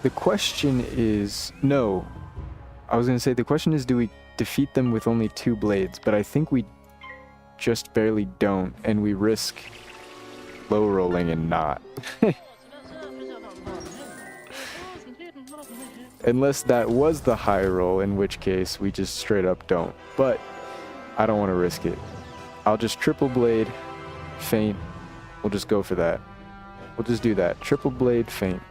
The question is... No. I was gonna say, the question is, do we defeat them with only 2 blades? But I think we just barely don't, and we risk low rolling and not. Unless that was the high roll, in which case we just straight up don't. But I don't want to risk it. I'll just triple blade, feint. We'll just go for that. We'll just do that. Triple blade, feint.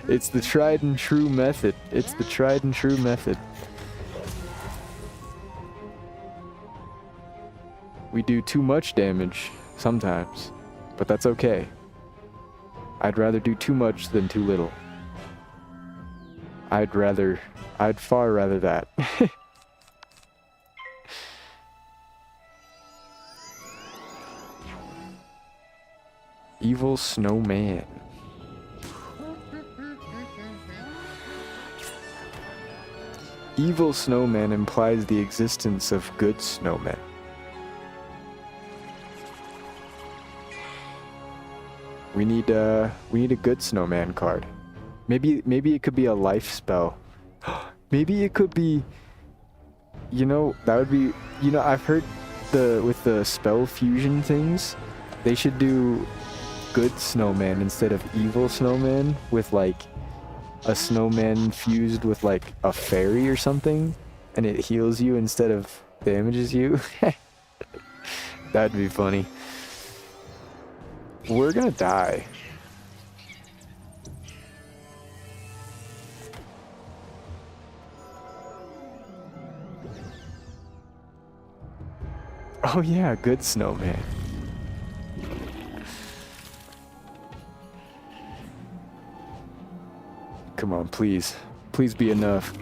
It's the tried and true method. It's the tried and true method. We do too much damage sometimes, but that's okay. I'd rather do too much than too little. I'd far rather that. Evil snowman. Evil snowman implies the existence of good snowmen. We need a good snowman card. Maybe it could be a life spell. Maybe it could be, you know, that would be, you know, I've heard with the spell fusion things, they should do good snowman instead of evil snowman, with like a snowman fused with like a fairy or something, and it heals you instead of damages you. That'd be funny. We're gonna die. Oh yeah, good snowman. Come on, please. Please be enough.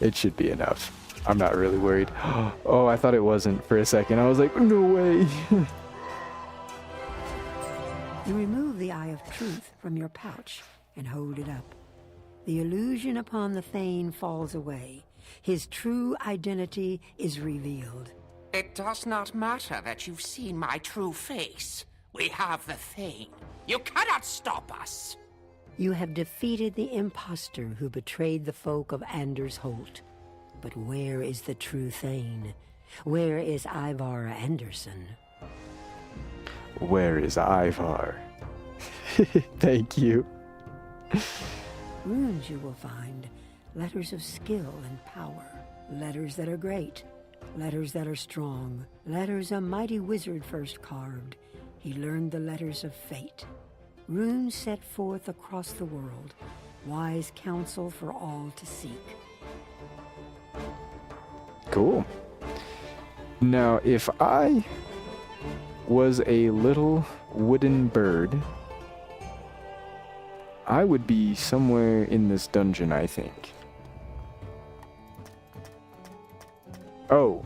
It should be enough. I'm not really worried. Oh, I thought it wasn't for a second. I was like, no way. You remove the Eye of Truth from your pouch and hold it up. The illusion upon the Thane falls away. His true identity is revealed. It does not matter that you've seen my true face. We have the Thane. You cannot stop us. You have defeated the impostor who betrayed the folk of Anders Holt. But where is the true Thane? Where is Ivar Anderson? Where is Ivar? Thank you. Runes you will find. Letters of skill and power. Letters that are great. Letters that are strong. Letters a mighty wizard first carved. He learned the letters of fate. Runes set forth across the world. Wise counsel for all to seek. Cool. Now, if I was a little wooden bird, I would be somewhere in this dungeon, I think. Oh,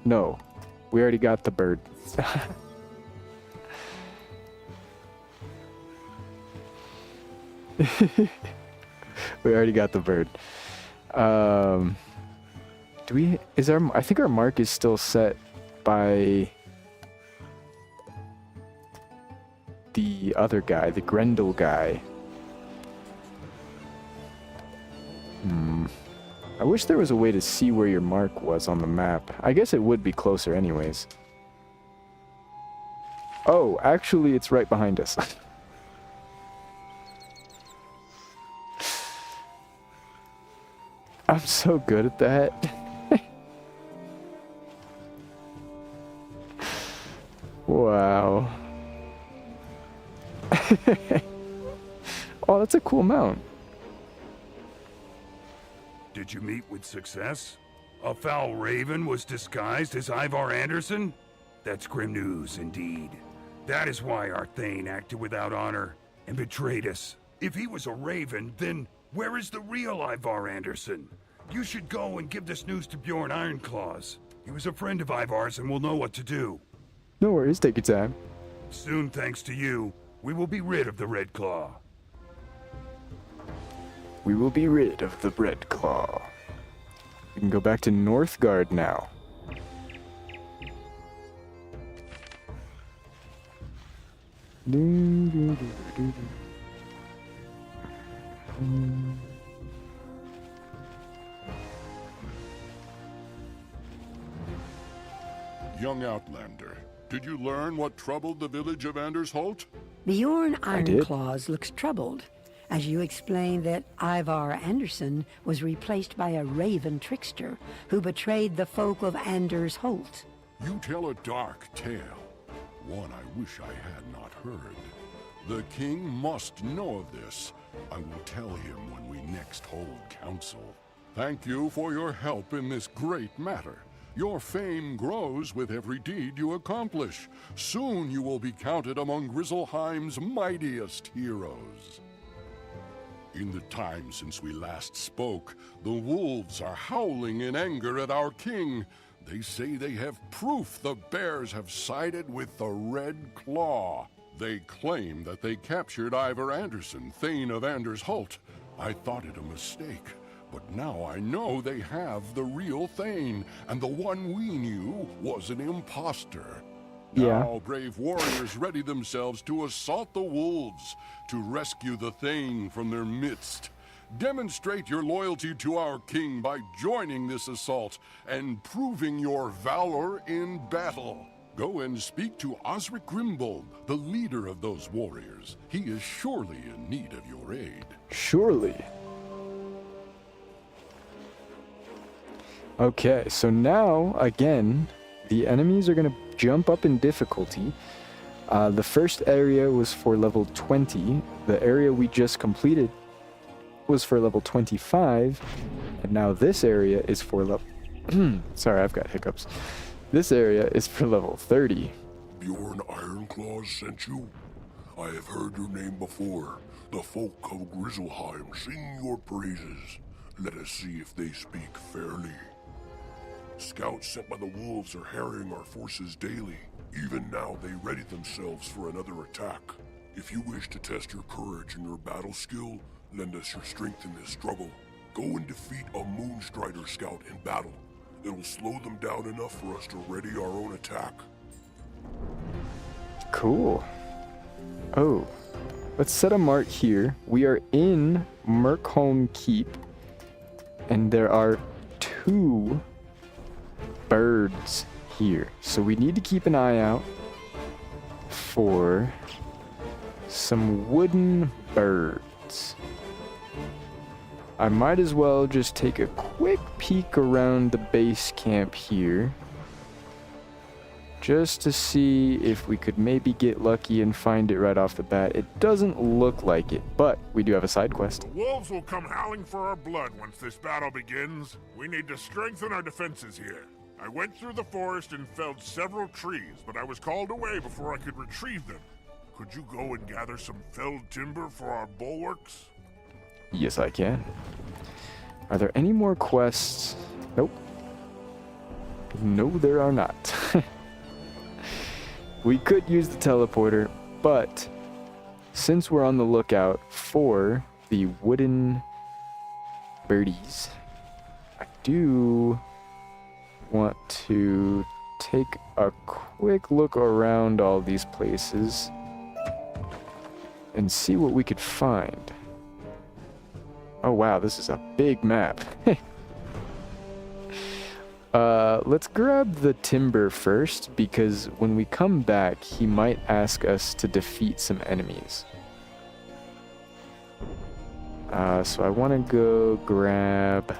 no. We already got the bird. We already got the bird. I think our mark is still set by the other guy, the Grendel guy. I wish there was a way to see where your mark was on the map. I guess it would be closer anyways. Oh, actually it's right behind us. I'm so good at that. Wow. Oh, that's a cool mount. Did you meet with success? A foul raven was disguised as Ivar Anderson? That's grim news indeed. That is why our Thane acted without honor and betrayed us. If he was a raven, then where is the real Ivar Anderson? You should go and give this news to Bjorn Ironclaws. He was a friend of Ivar's and will know what to do. No worries, take your time. Soon, thanks to you, we will be rid of the Red Claw. We will be rid of the Red Claw. We can go back to Northgard now. Young Outlander, did you learn what troubled the village of Anders Holt? Bjorn did. Ironclaws looks troubled, as you explain that Ivar Anderson was replaced by a raven trickster who betrayed the folk of Anders Holt. You tell a dark tale, one I wish I had not heard. The king must know of this. I will tell him when we next hold council. Thank you for your help in this great matter. Your fame grows with every deed you accomplish. Soon you will be counted among Grizzleheim's mightiest heroes. In the time since we last spoke, the wolves are howling in anger at our king. They say they have proof the bears have sided with the Red Claw. They claim that they captured Ivar Anderson, Thane of Anders Holt. I thought it a mistake, but now I know they have the real Thane, and the one we knew was an imposter. Yeah. Now, brave warriors ready themselves to assault the wolves, to rescue the Thane from their midst. Demonstrate your loyalty to our king by joining this assault and proving your valor in battle. Go and speak to Osric Grimbold, the leader of those warriors. He is surely in need of your aid. Surely. Okay, so now, again, the enemies are going to jump up in difficulty. The first area was for level 20. The area we just completed was for level 25. And now this area is for level... Sorry, I've got hiccups. This area is for level 30. Bjorn Ironclaws sent you? I have heard your name before. The folk of Grizzleheim sing your praises. Let us see if they speak fairly. Scouts sent by the wolves are harrying our forces daily. Even now, they ready themselves for another attack. If you wish to test your courage and your battle skill, lend us your strength in this struggle. Go and defeat a Moonstrider scout in battle. It'll slow them down enough for us to ready our own attack. Cool. Oh, let's set a mark here. We are in Merkholm Keep, and there are 2 birds here. So we need to keep an eye out for some wooden birds. I might as well just take a quick peek around the base camp here, just to see if we could maybe get lucky and find it right off the bat. It doesn't look like it, but we do have a side quest. The wolves will come howling for our blood once this battle begins. We need to strengthen our defenses here. I went through the forest and felled several trees, but I was called away before I could retrieve them. Could you go and gather some felled timber for our bulwarks? Yes, I can. Are there any more quests? Nope. No, there are not. We could use the teleporter, but since we're on the lookout for the wooden birdies, I do want to take a quick look around all these places and see what we could find. Oh wow, this is a big map. Let's grab the timber first, because when we come back, he might ask us to defeat some enemies. So I want to go grab...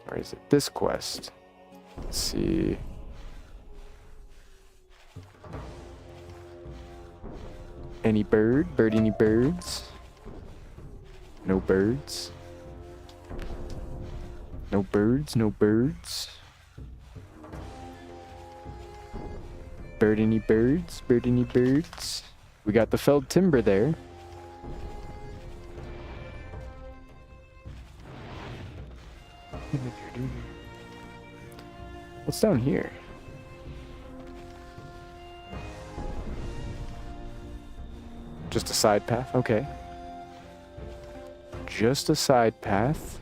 Or is it this quest? Let's see. Any bird? Any birds? No birds. No birds, no birds. Any birds? Any birds? We got the felled timber there. What's down here? Just a side path? Okay. Just a side path.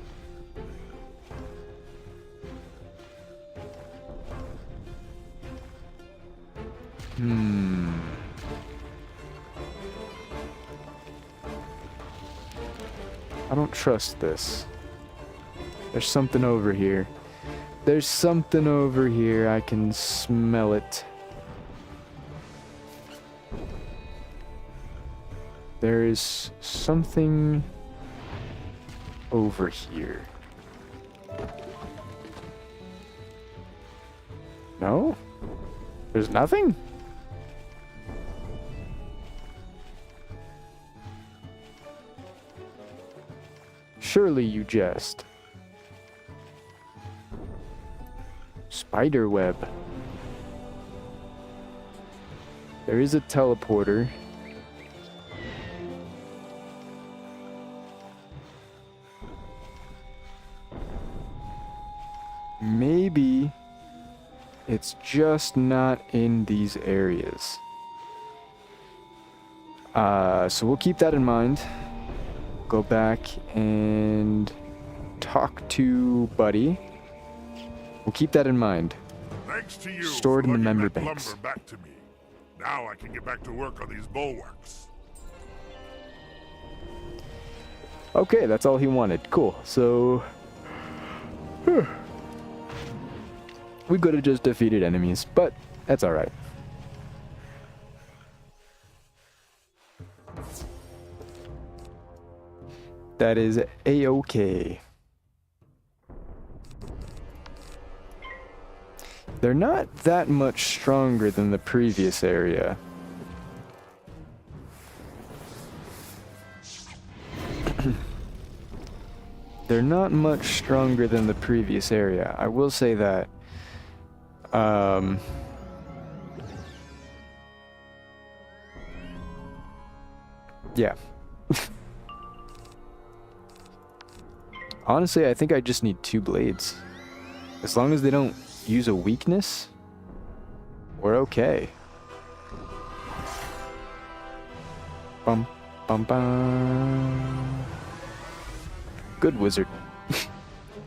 I don't trust this. There's something over here. There's something over here. I can smell it. There is something over here. No? There's nothing? Surely you jest. Spider web. There is a teleporter. Maybe it's just not in these areas. So we'll keep that in mind. Go back and talk to Buddy. We'll keep that in mind. Thanks to you stored for in the letting member that banks. lumber back to me. Now I can get back to work on these bulwarks. Okay, that's all he wanted. Cool. So we could have just defeated enemies, but that's all right. That is a-okay. They're not that much stronger than the previous area. They're not much stronger than the previous area. I will say that. Yeah. Honestly, I think I just need 2 blades. As long as they don't use a weakness, we're okay. Bum, bum, bum. Good wizard.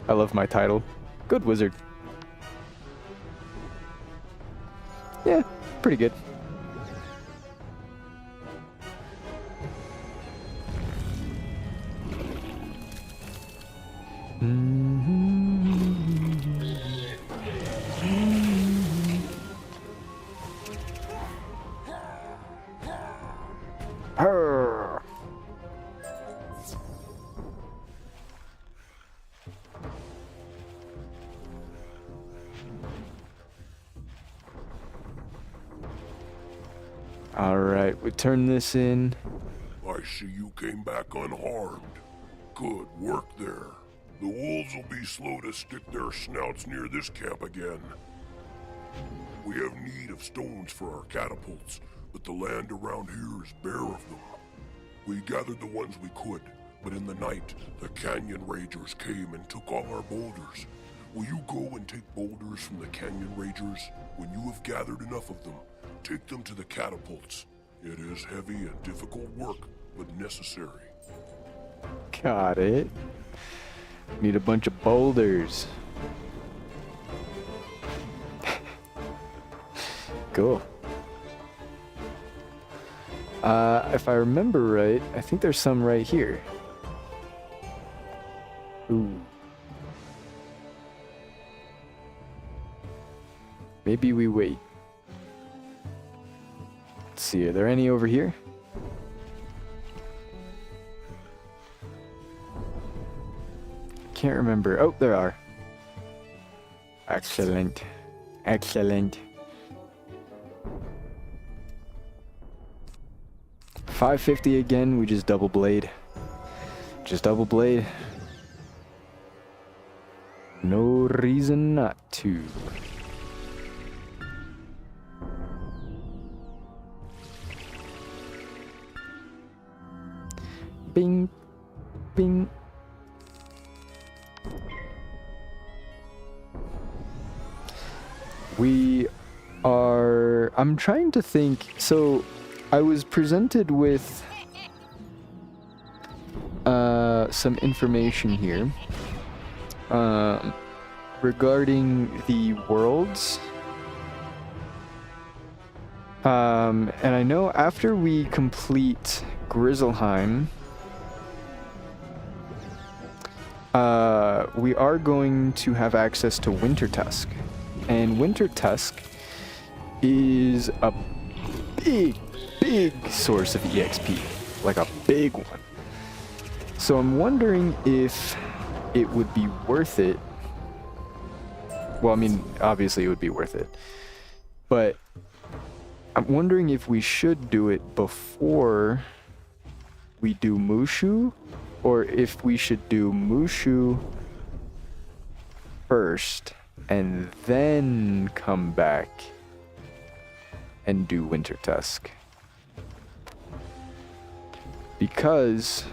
I love my title. Good wizard. Yeah, pretty good. Her. All right, we turn this in. I see you came back unharmed. Good work there. The wolves will be slow to stick their snouts near this camp again. We have need of stones for our catapults, but the land around here is bare of them. We gathered the ones we could, but in the night, the canyon ragers came and took all our boulders. Will you go and take boulders from the canyon ragers? When you have gathered enough of them, take them to the catapults. It is heavy and difficult work, but necessary. Got it. Need a bunch of boulders. Cool. If I remember right, I think there's some right here. Ooh. Maybe we wait. Let's see, are there any over here? Can't remember. Oh, there are. Excellent. Excellent. 550 again, we just double blade. Just double blade. No reason not to. Bing. Bing. We are... I'm trying to think... So, I was presented with some information here regarding the worlds. And I know after we complete Grizzleheim, we are going to have access to Winter Tusk. And Winter Tusk is a big source of EXP. Like a big one. So I'm wondering if it would be worth it. Well, I mean, obviously it would be worth it. But I'm wondering if we should do it before we do Mushu, or if we should do Mushu first and then come back and do Winter Tusk. Because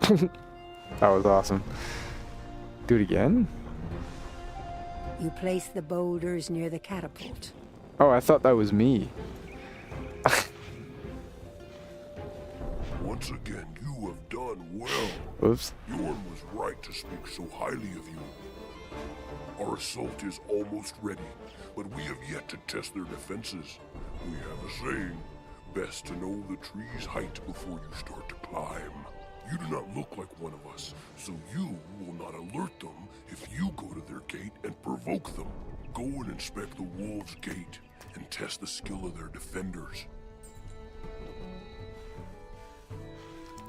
that was awesome. Do it again? You place the boulders near the catapult. Oh, I thought that was me. One Once again, you have done well. Whoops. Yorn was right to speak so highly of you. Our assault is almost ready, but we have yet to test their defenses. We have a saying, best to know the tree's height before you start to climb. You do not look like one of us, so you will not alert them if you go to their gate and provoke them. Go and inspect the wolves' gate and test the skill of their defenders.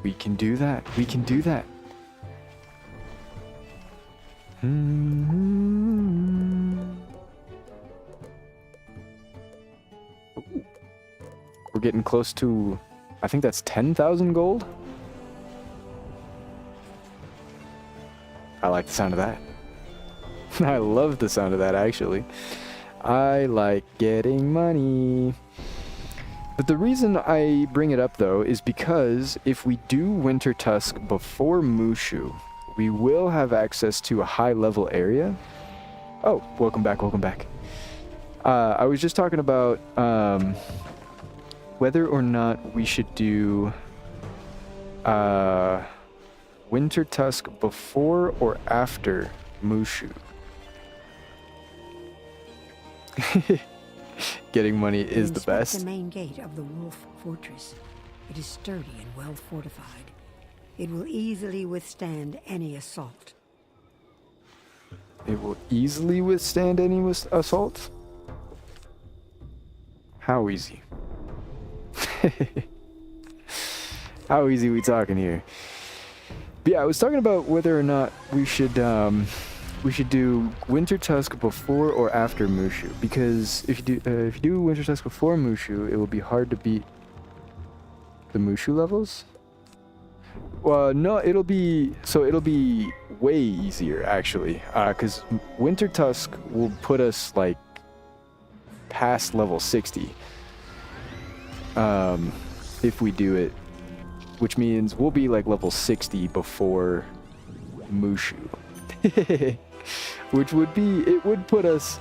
We can do that. We can do that. We're getting close to, I think that's 10,000 gold. I like the sound of that. I love the sound of that, actually. I like getting money. But the reason I bring it up, though, is because if we do Winter Tusk before Mushu, we will have access to a high-level area. Oh, welcome back, welcome back. I was just talking about whether or not we should do Winter Tusk before or after Mushu. Getting money is the best. The main gate of the Wolf Fortress. It is sturdy and well fortified. It will easily withstand any assault. It will easily withstand any assault? How easy? How easy we talking here? But yeah, I was talking about whether or not we should do Winter Tusk before or after Mushu, because if you do Winter Tusk before Mushu, it will be hard to beat the Mushu levels. Well, no, it'll be way easier actually, because Winter Tusk will put us like past level 60 if we do it, which means we'll be like level 60 before Mushu. Which would put us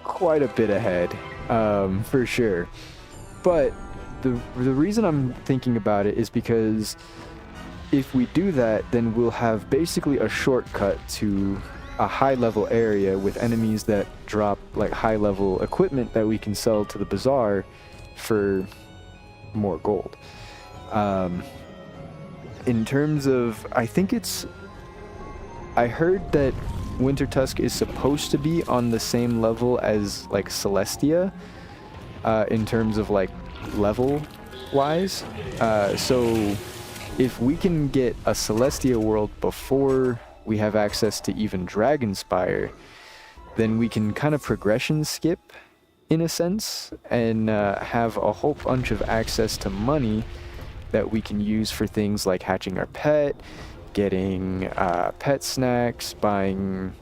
quite a bit ahead, for sure. But the reason I'm thinking about it is because if we do that, then we'll have basically a shortcut to a high-level area with enemies that drop like high-level equipment that we can sell to the bazaar for more gold. In terms of, I heard that Winter Tusk is supposed to be on the same level as like Celestia, in terms of like level wise. So if we can get a Celestia world before we have access to even Dragonspire, then we can kind of progression skip in a sense and have a whole bunch of access to money that we can use for things like hatching our pet, getting pet snacks, buying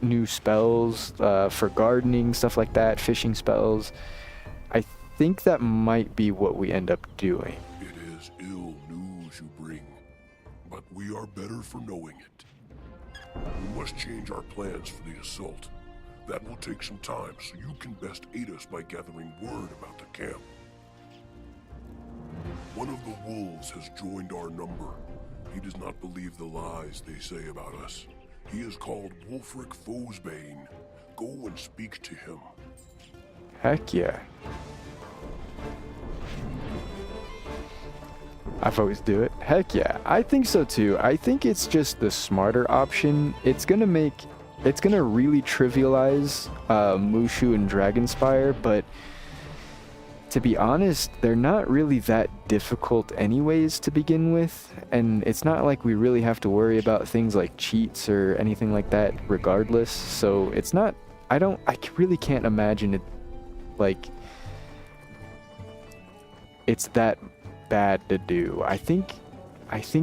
new spells for gardening, stuff like that, fishing spells. I think that might be what we end up doing. It is ill news you bring, but we are better for knowing it. We must change our plans for the assault. That will take some time, so you can best aid us by gathering word about the camp. One of the wolves has joined our number. He does not believe the lies they say about us. He is called Wulfric Fosbane. Go and speak to him. Heck yeah. I've always do it. Heck yeah. I think so too. I think it's just the smarter option. It's gonna really trivialize Mushu and Dragonspire, but to be honest, they're not really that difficult anyways to begin with, and it's not like we really have to worry about things like cheats or anything like that regardless, so it's not, I really can't imagine it, like, it's that bad to do. I think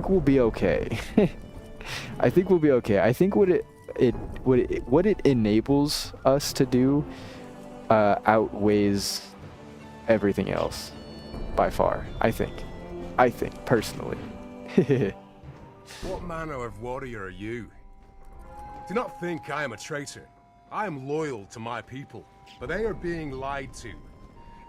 we'll be okay. I think we'll be okay. I think what it enables us to do outweighs everything else by far. I think personally. What manner of warrior are you? Do not think I am a traitor. I am loyal to my people, but they are being lied to.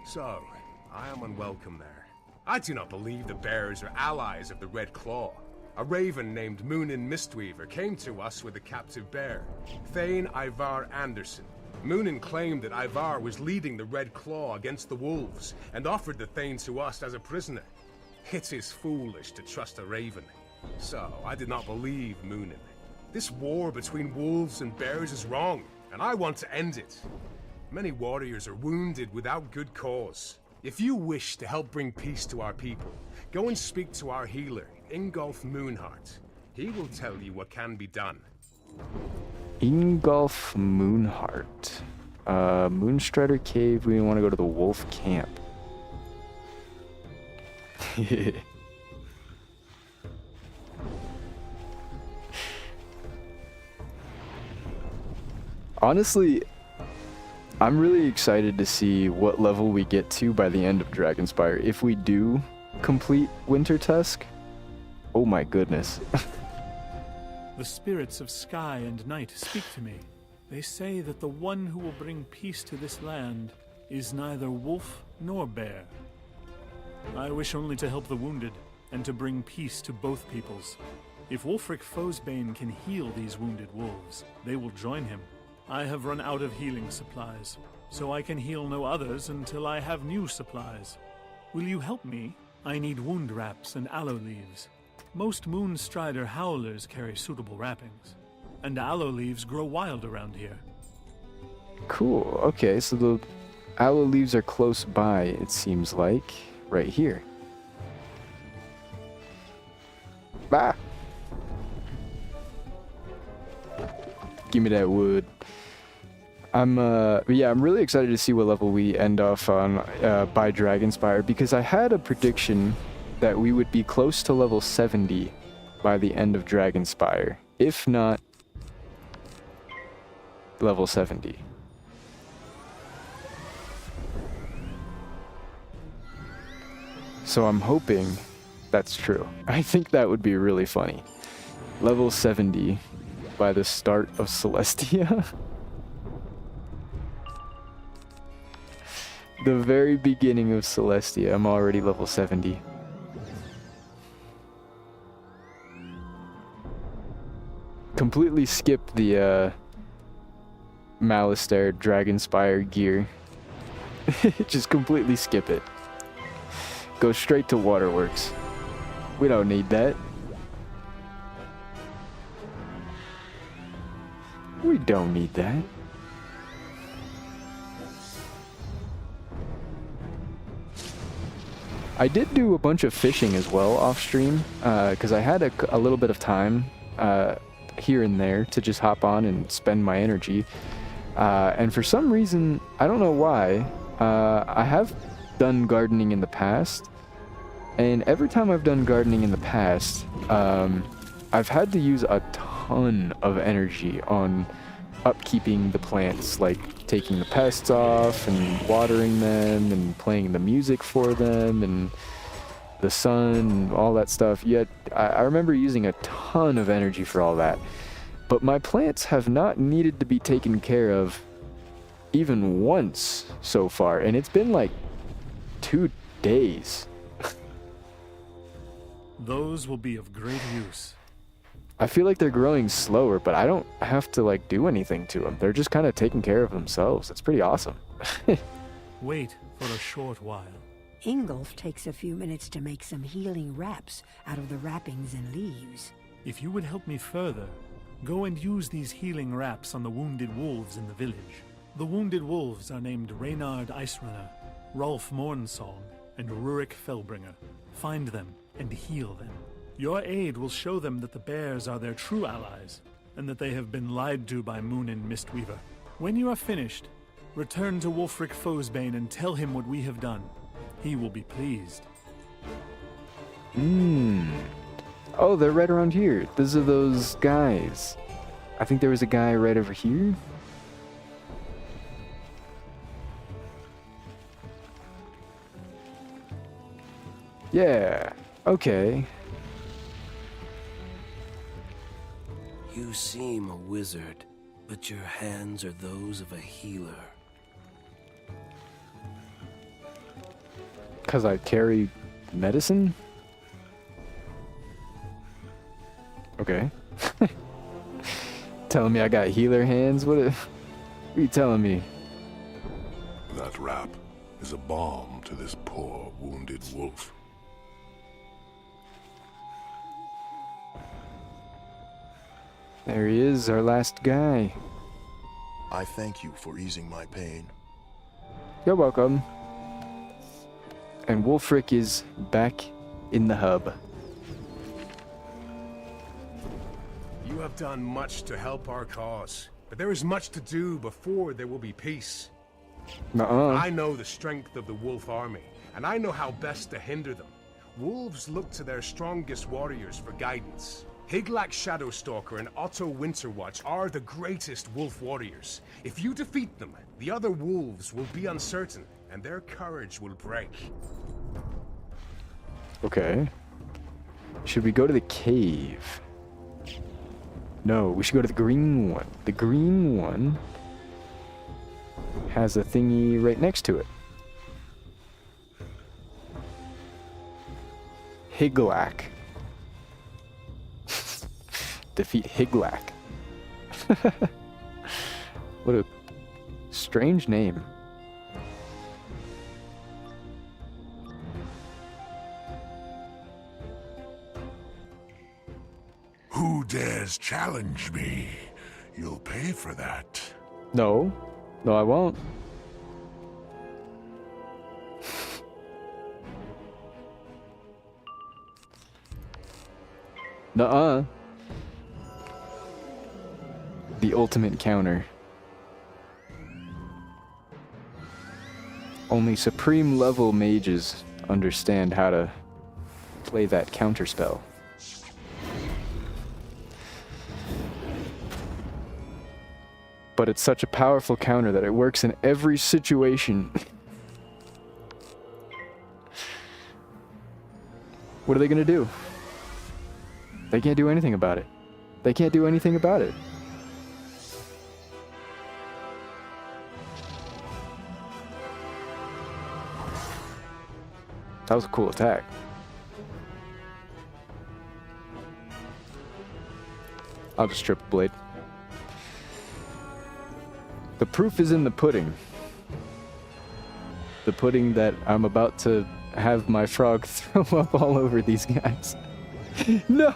So, I am unwelcome there. I do not believe the bears are allies of the Red Claw. A raven named Moonin Mistweaver came to us with a captive bear, Thane Ivar Anderson. Moonin claimed that Ivar was leading the Red Claw against the wolves and offered the Thane to us as a prisoner. It is foolish to trust a raven, so I did not believe Moonin. This war between wolves and bears is wrong, and I want to end it. Many warriors are wounded without good cause. If you wish to help bring peace to our people, go and speak to our healer, Ingolf Moonheart. He will tell you what can be done. Ingolf Moonheart. Moonstrider Cave, we want to go to the wolf camp. Honestly, I'm really excited to see what level we get to by the end of Dragonspire. If we do complete Winter Tusk, oh my goodness. The spirits of sky and night speak to me. They say that the one who will bring peace to this land is neither wolf nor bear. I wish only to help the wounded and to bring peace to both peoples. If Wulfric Fosbane can heal these wounded wolves, they will join him. I have run out of healing supplies, so I can heal no others until I have new supplies. Will you help me? I need wound wraps and aloe leaves. Most Moonstrider howlers carry suitable wrappings, and aloe leaves grow wild around here. Cool. Okay, so the aloe leaves are close by, it seems like. Right here. Bah! Give me that wood. I'm really excited to see what level we end off on by Dragonspire, because I had a prediction that we would be close to level 70 by the end of Dragonspire, if not level 70. So I'm hoping that's true. I think that would be really funny. Level 70 by the start of Celestia. The very beginning of Celestia, I'm already level 70. Completely skip the Malistaire Dragonspire gear. Just completely skip it. Go straight to Waterworks. We don't need that. We don't need that. I did do a bunch of fishing as well off stream, because I had a little bit of time here and there to just hop on and spend my energy. And for some reason, I don't know why, I have done gardening in the past, and every time I've done gardening in the past, I've had to use a ton of energy on upkeeping the plants, like taking the pests off and watering them and playing the music for them and the sun and all that stuff. Yet I remember using a ton of energy for all that, but my plants have not needed to be taken care of even once so far, and it's been like 2 days. Those will be of great use. I feel like they're growing slower, but I don't have to like do anything to them. They're just kind of taking care of themselves. It's pretty awesome. Wait for a short while. Ingolf takes a few minutes to make some healing wraps out of the wrappings and leaves. If you would help me further, go and use these healing wraps on the wounded wolves in the village. The wounded wolves are named Reynard Icerunner, Rolf Mornsong, and Rurik Fellbringer. Find them and heal them. Your aid will show them that the bears are their true allies, and that they have been lied to by Moonin Mistweaver. When you are finished, return to Wulfric Fosbane and tell him what we have done. He will be pleased. Oh, they're right around here. Those are those guys. I think there was a guy right over here. Yeah, okay. You seem a wizard, but your hands are those of a healer. 'Cause I carry Medicine? Okay. Telling me I got healer hands? What are you telling me? That rap is a balm to this poor, wounded wolf. There he is, our last guy. I thank you for easing my pain. You're welcome. And Wolfric is back in the hub. You have done much to help our cause, but there is much to do before there will be peace. I know the strength of the wolf army, and I know how best to hinder them. Wolves look to their strongest warriors for guidance. Higlak Shadowstalker and Otto Winterwatch are the greatest wolf warriors. If you defeat them, the other wolves will be uncertain, and their courage will break. Okay. Should we go to the cave? No, we should go to the green one. The green one has a thingy right next to it. Higlak. Defeat Higlak. What a strange name. Who dares challenge me? You'll pay for that. No. No, I won't. Nuh-uh. The ultimate counter. Only supreme level mages understand how to play that counter spell. But it's such a powerful counter that it works in every situation. What are they gonna do? They can't do anything about it. They can't do anything about it. That was a cool attack. I'll just strip the blade. The proof is in the pudding. The pudding that I'm about to have my frog throw up all over these guys. No!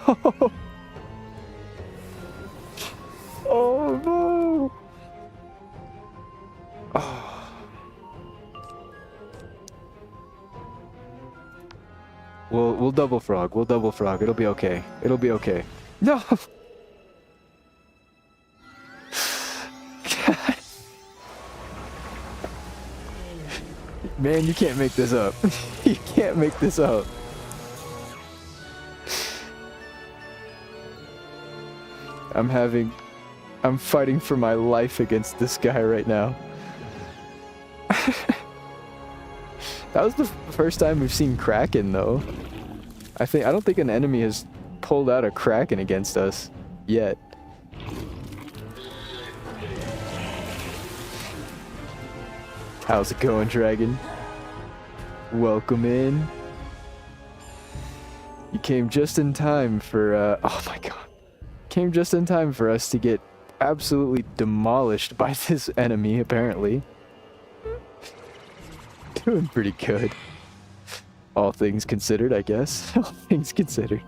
Oh no! Oh. We'll double frog. We'll double frog. It'll be okay. It'll be okay. No! Man, you can't make this up. You can't make this up. I'm fighting for my life against this guy right now. That was the first time we've seen Kraken, though. I don't think an enemy has pulled out a Kraken against us yet. How's it going, Dragon? Welcome in. You came just in time for, oh my god. Came just in time for us to get absolutely demolished by this enemy, apparently. Doing pretty good. All things considered, I guess. All things considered.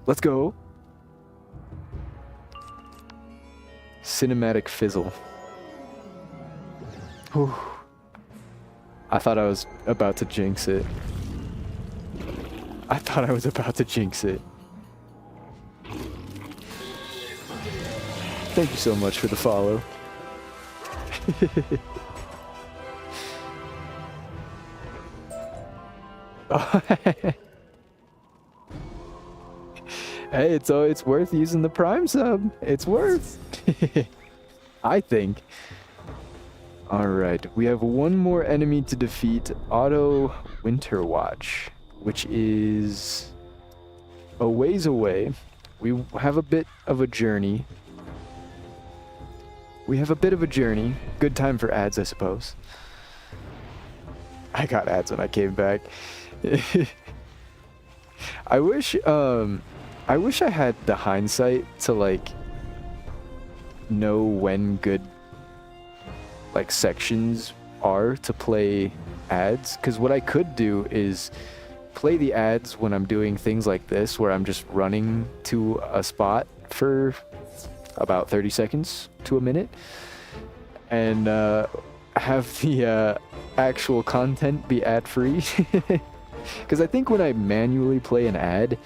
Let's go. Cinematic fizzle. Whew. I thought I was about to jinx it. I thought I was about to jinx it. Thank you so much for the follow. Hey, it's worth using the Prime sub. It's worth. I think. Alright, we have one more enemy to defeat, Otto Winterwatch, which is a ways away. We have a bit of a journey. Good time for ads, I suppose. I got ads when I came back. I wish I had the hindsight to like know when good like sections are to play ads, because what I could do is play the ads when I'm doing things like this where I'm just running to a spot for about 30 seconds to a minute and have the actual content be ad free. Because I think when I manually play an ad,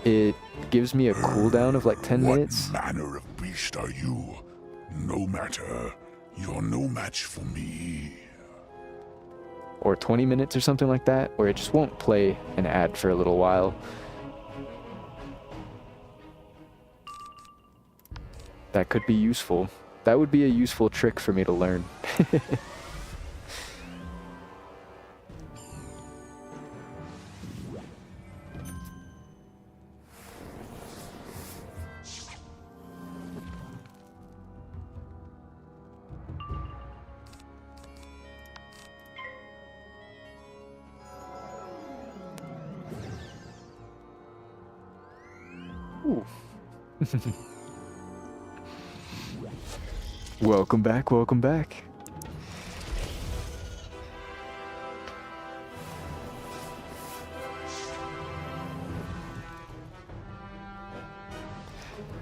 it gives me a cooldown of like 10 minutes. What manner of beast are you? No matter, you're no match for me. Or 20 minutes or something like that, where it just won't play an ad for a little while. That could be useful. That would be a useful trick for me to learn. Ooh. Welcome back, welcome back.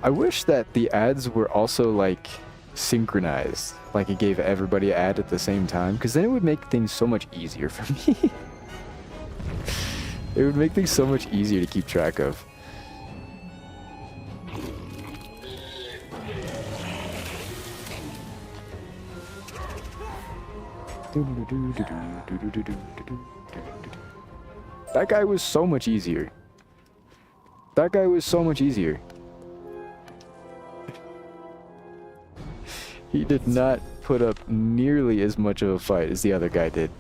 I wish that the ads were also like synchronized, like it gave everybody an ad at the same time, because then it would make things so much easier for me. It would make things so much easier to keep track of. That guy was so much easier. That guy was so much easier. He did not put up nearly as much of a fight as the other guy did.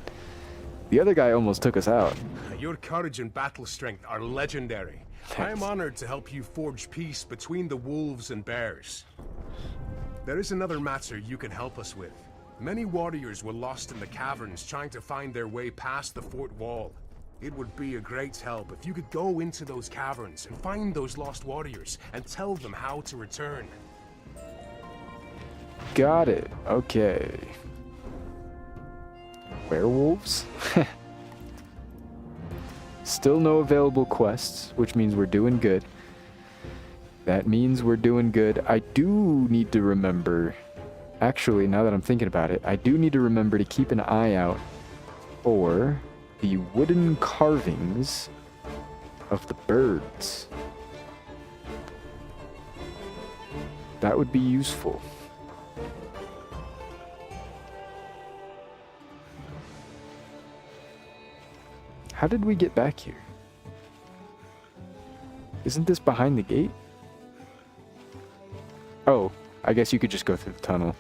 The other guy almost took us out. Your courage and battle strength are legendary. I am honored to help you forge peace between the wolves and bears. There is another matter you can help us with. Many warriors were lost in the caverns trying to find their way past the fort wall. It would be a great help if you could go into those caverns and find those lost warriors and tell them how to return. Got it. Okay. Werewolves? Still no available quests, which means we're doing good. That means we're doing good. I do need to remember... Actually, now that I'm thinking about it, I do need to remember to keep an eye out for the wooden carvings of the birds. That would be useful. How did we get back here? Isn't this behind the gate? Oh, I guess you could just go through the tunnel.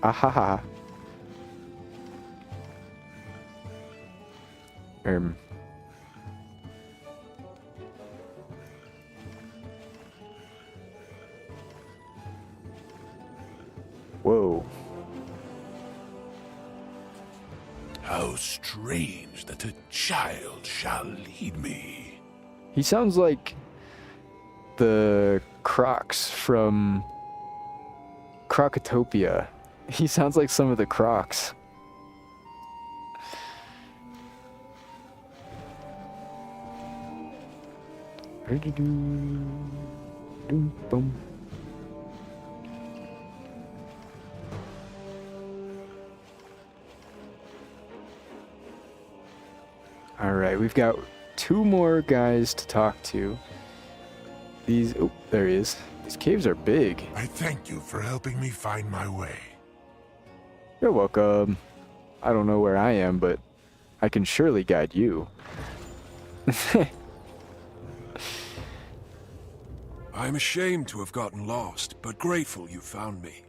Ahaha. Whoa. How strange that a child shall lead me. He sounds like the Crocs from Crocotopia. He sounds like some of the Crocs. Boom. Alright, we've got 2 more guys to talk to. These... Oh, there he is. These caves are big. I thank you for helping me find my way. You're welcome. I don't know where I am, but I can surely guide you. I'm ashamed to have gotten lost, but grateful you found me.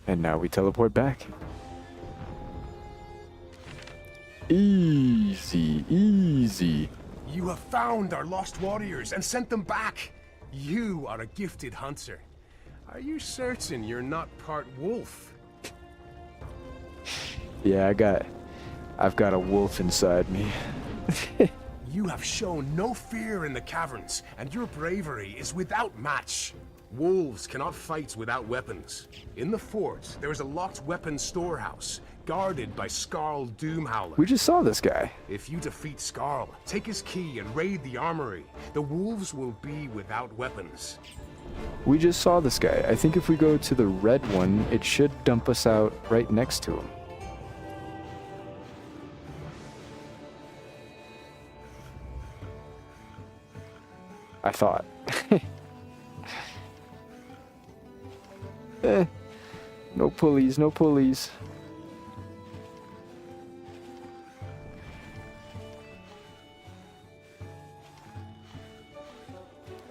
And now we teleport back. Easy, easy. You have found our lost warriors and sent them back. You are a gifted hunter. Are you certain you're not part wolf? Yeah, I've got a wolf inside me. You have shown no fear in the caverns, and your bravery is without match. Wolves cannot fight without weapons. In the fort, there is a locked weapons storehouse, guarded by Skarl Doomhowler. We just saw this guy. If you defeat Skarl, take his key and raid the armory, the wolves will be without weapons. We just saw this guy. I think if we go to the red one, it should dump us out right next to him. I thought. No pulleys, no pulleys.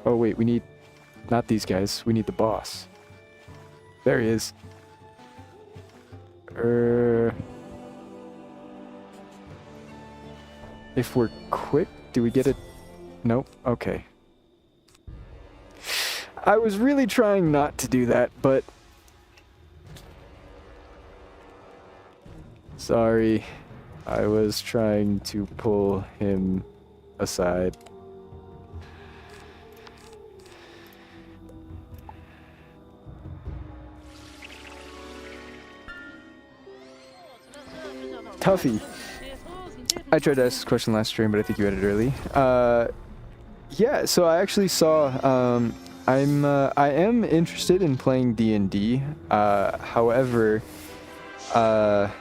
Oh wait, we need not these guys, we need the boss. There he is. If we're quick, do we get it? Nope, okay. I was really trying not to do that, but... Sorry. I was trying to pull him aside. Tuffy. I tried to ask this question last stream, but I think you had it early. Yeah, so I actually saw, I am interested in playing D&D. However, I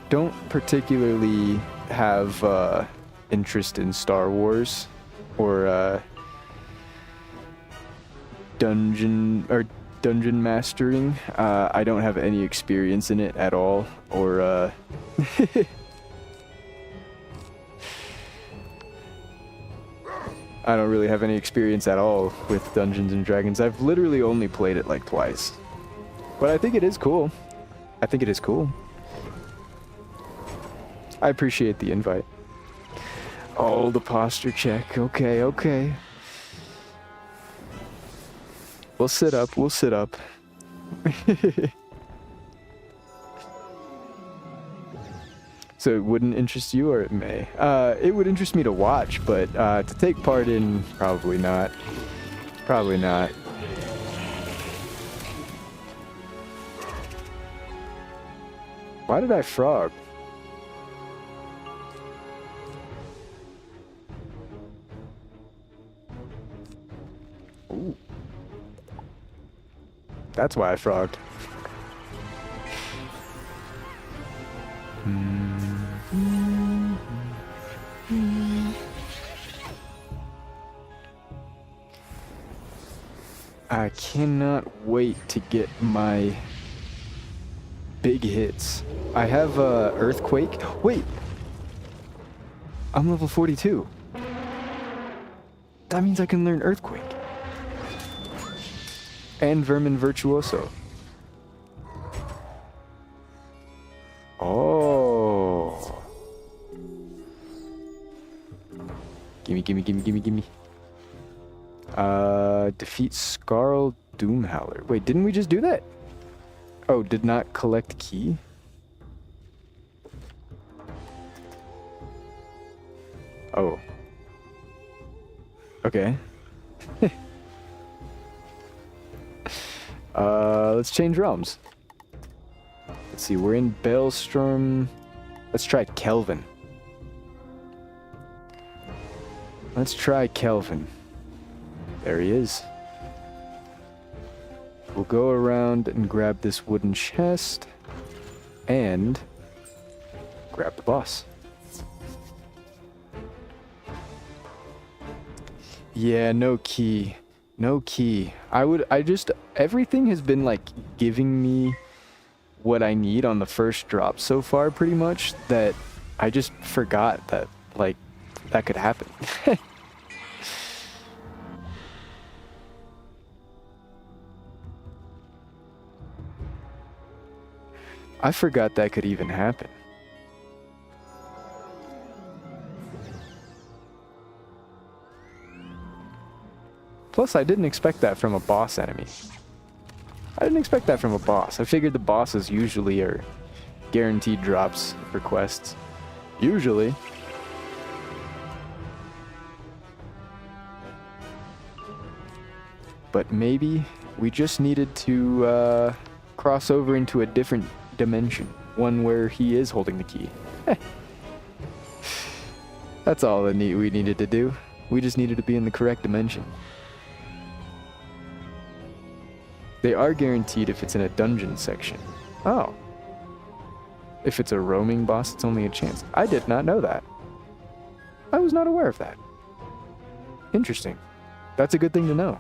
don't particularly have interest in Star Wars or dungeon mastering. I don't have any experience in it at all, or I don't really have any experience at all with Dungeons and Dragons. I've literally only played it like twice. But I think it is cool. I think it is cool. I appreciate the invite. Oh, the posture check. Okay, okay. We'll sit up, we'll sit up. So it wouldn't interest you, or it may? It would interest me to watch, but to take part in, probably not. Probably not. Why did I frog? Ooh. That's why I frogged. I cannot wait to get my big hits. I have Earthquake. Wait! I'm level 42. That means I can learn Earthquake. And Vermin Virtuoso. Oh. Gimme, gimme, gimme, gimme, gimme. Defeat Skarl Doomhowler. Wait, didn't we just do that? Oh, did not collect key? Oh. Okay. Let's change realms. Let's see, we're in Baelstorm. Let's try Kelvin. Let's try Kelvin. There he is. We'll go around and grab this wooden chest and grab the boss. Yeah, no key. No key. Everything has been like giving me what I need on the first drop so far, pretty much, that I just forgot that, like, that could happen. I forgot that could even happen. Plus, I didn't expect that from a boss enemy. I didn't expect that from a boss. I figured the bosses usually are guaranteed drops for quests. Usually. But maybe we just needed to cross over into a different dimension. One where he is holding the key. That's all we needed to do. We just needed to be in the correct dimension. They are guaranteed if it's in a dungeon section. Oh. If it's a roaming boss, it's only a chance. I did not know that. I was not aware of that. Interesting. That's a good thing to know.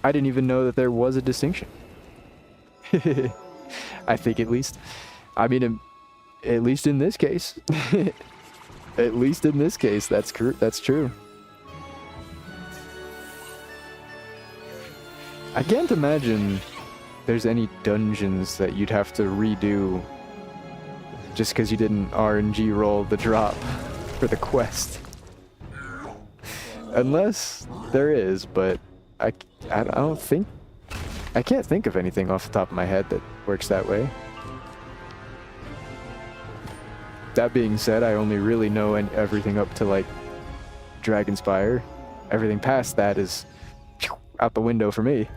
I didn't even know that there was a distinction. I think at least. I mean, at least in this case. At least in this case, that's true. I can't imagine there's any dungeons that you'd have to redo just because you didn't RNG roll the drop for the quest. Unless there is, but I don't think... I can't think of anything off the top of my head that works that way. That being said, I only really know everything up to, like, Dragonspire. Everything past that is out the window for me.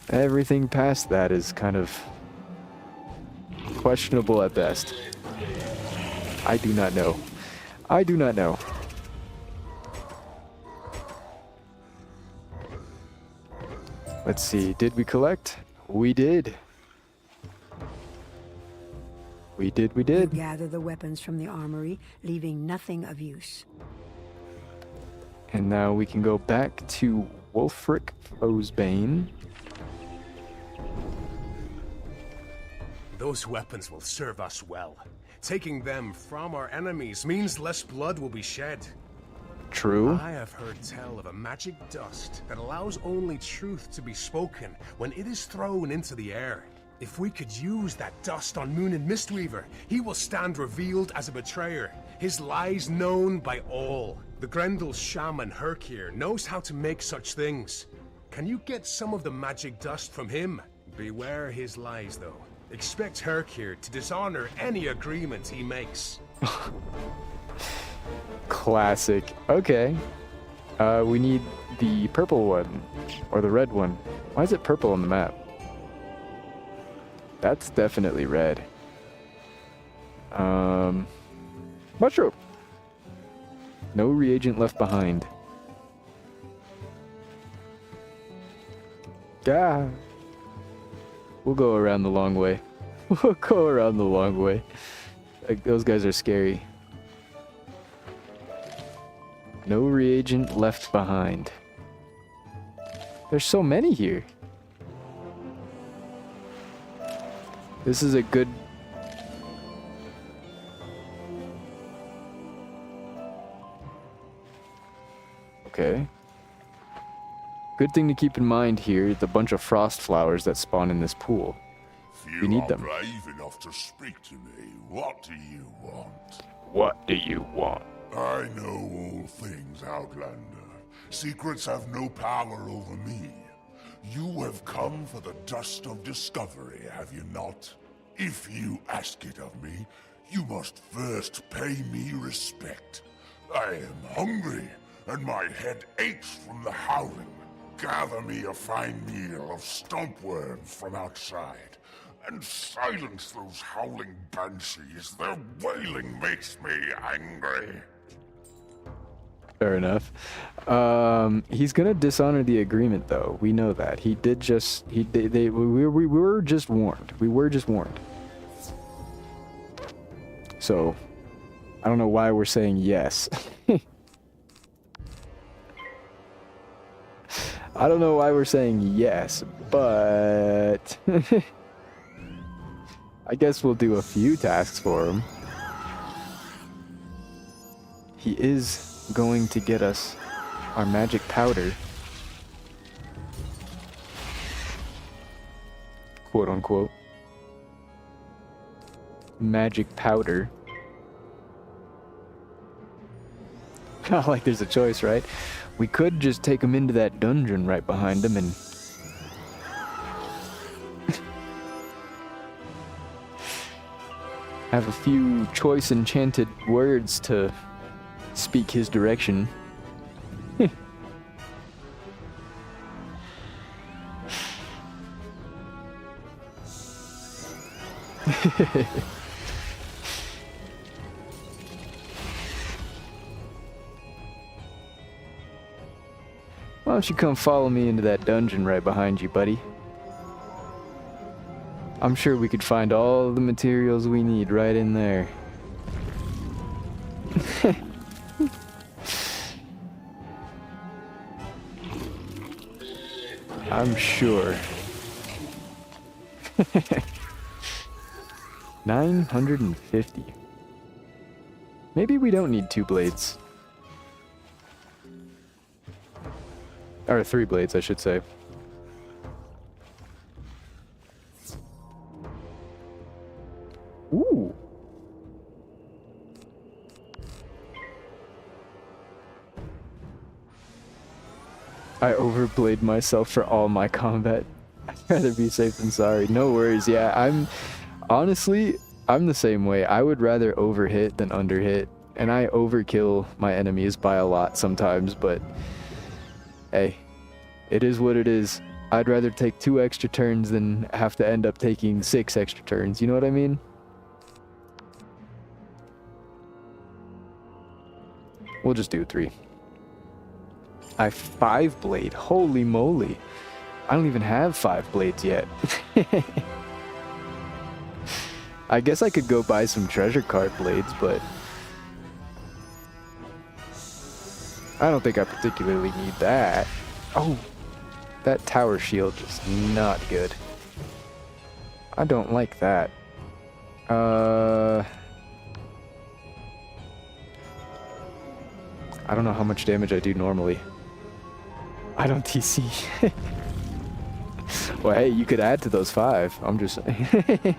Everything past that is kind of questionable at best. I do not know. I do not know. Let's see, did we collect? We did. We did. You gather the weapons from the armory, leaving nothing of use. And now we can go back to Wulfric Foesbane. Those weapons will serve us well. Taking them from our enemies means less blood will be shed. True. I have heard tell of a magic dust that allows only truth to be spoken when it is thrown into the air. If we could use that dust on Moonin Mistweaver, he will stand revealed as a betrayer, his lies known by all. The Grendel shaman Herkir knows how to make such things. Can you get some of the magic dust from him? Beware his lies, though. Expect Herkir to dishonor any agreement he makes. Classic. Okay. We need the purple one, or the red one. Why is it purple on the map? That's definitely red. Mushroom. No reagent left behind. Yeah. We'll go around the long way. We'll go around the long way. Like, those guys are scary. No reagent left behind. There's so many here. This is a good... Okay. Good thing to keep in mind here is the bunch of frost flowers that spawn in this pool. We need them. Brave enough to speak to me. What do you want? What do you want? I know all things, Outlander. Secrets have no power over me. You have come for the dust of discovery, have you not? If you ask it of me, you must first pay me respect. I am hungry, and my head aches from the howling. Gather me a fine meal of stompworms from outside, and silence those howling banshees. Their wailing makes me angry. Fair enough. He's gonna dishonor the agreement, though. We know that. He did just... we were just warned. We were just warned. So, I don't know why we're saying yes. I don't know why we're saying yes, but... I guess we'll do a few tasks for him. He is going to get us our magic powder. Quote unquote. Magic powder. Not like there's a choice, right? We could just take him into that dungeon right behind him and have a few choice enchanted words to speak his direction. Why don't you come follow me into that dungeon right behind you, buddy? I'm sure we could find all the materials we need right in there. I'm sure. 950. Maybe we don't need 2 blades. Or 3 blades, I should say. Ooh. I overplayed myself for all my combat. I'd rather be safe than sorry. No worries. Yeah, honestly, I'm the same way. I would rather overhit than underhit. And I overkill my enemies by a lot sometimes, but hey, it is what it is. I'd rather take 2 extra turns than have to end up taking 6 extra turns. You know what I mean? We'll just do 3. I 5 blade. Holy moly. I don't even have 5 blades yet. I guess I could go buy some treasure card blades, but I don't think I particularly need that. Oh, that tower shield is not good. I don't like that. I don't know how much damage I do normally. I don't TC. Well, hey, you could add to those 5. I'm just saying.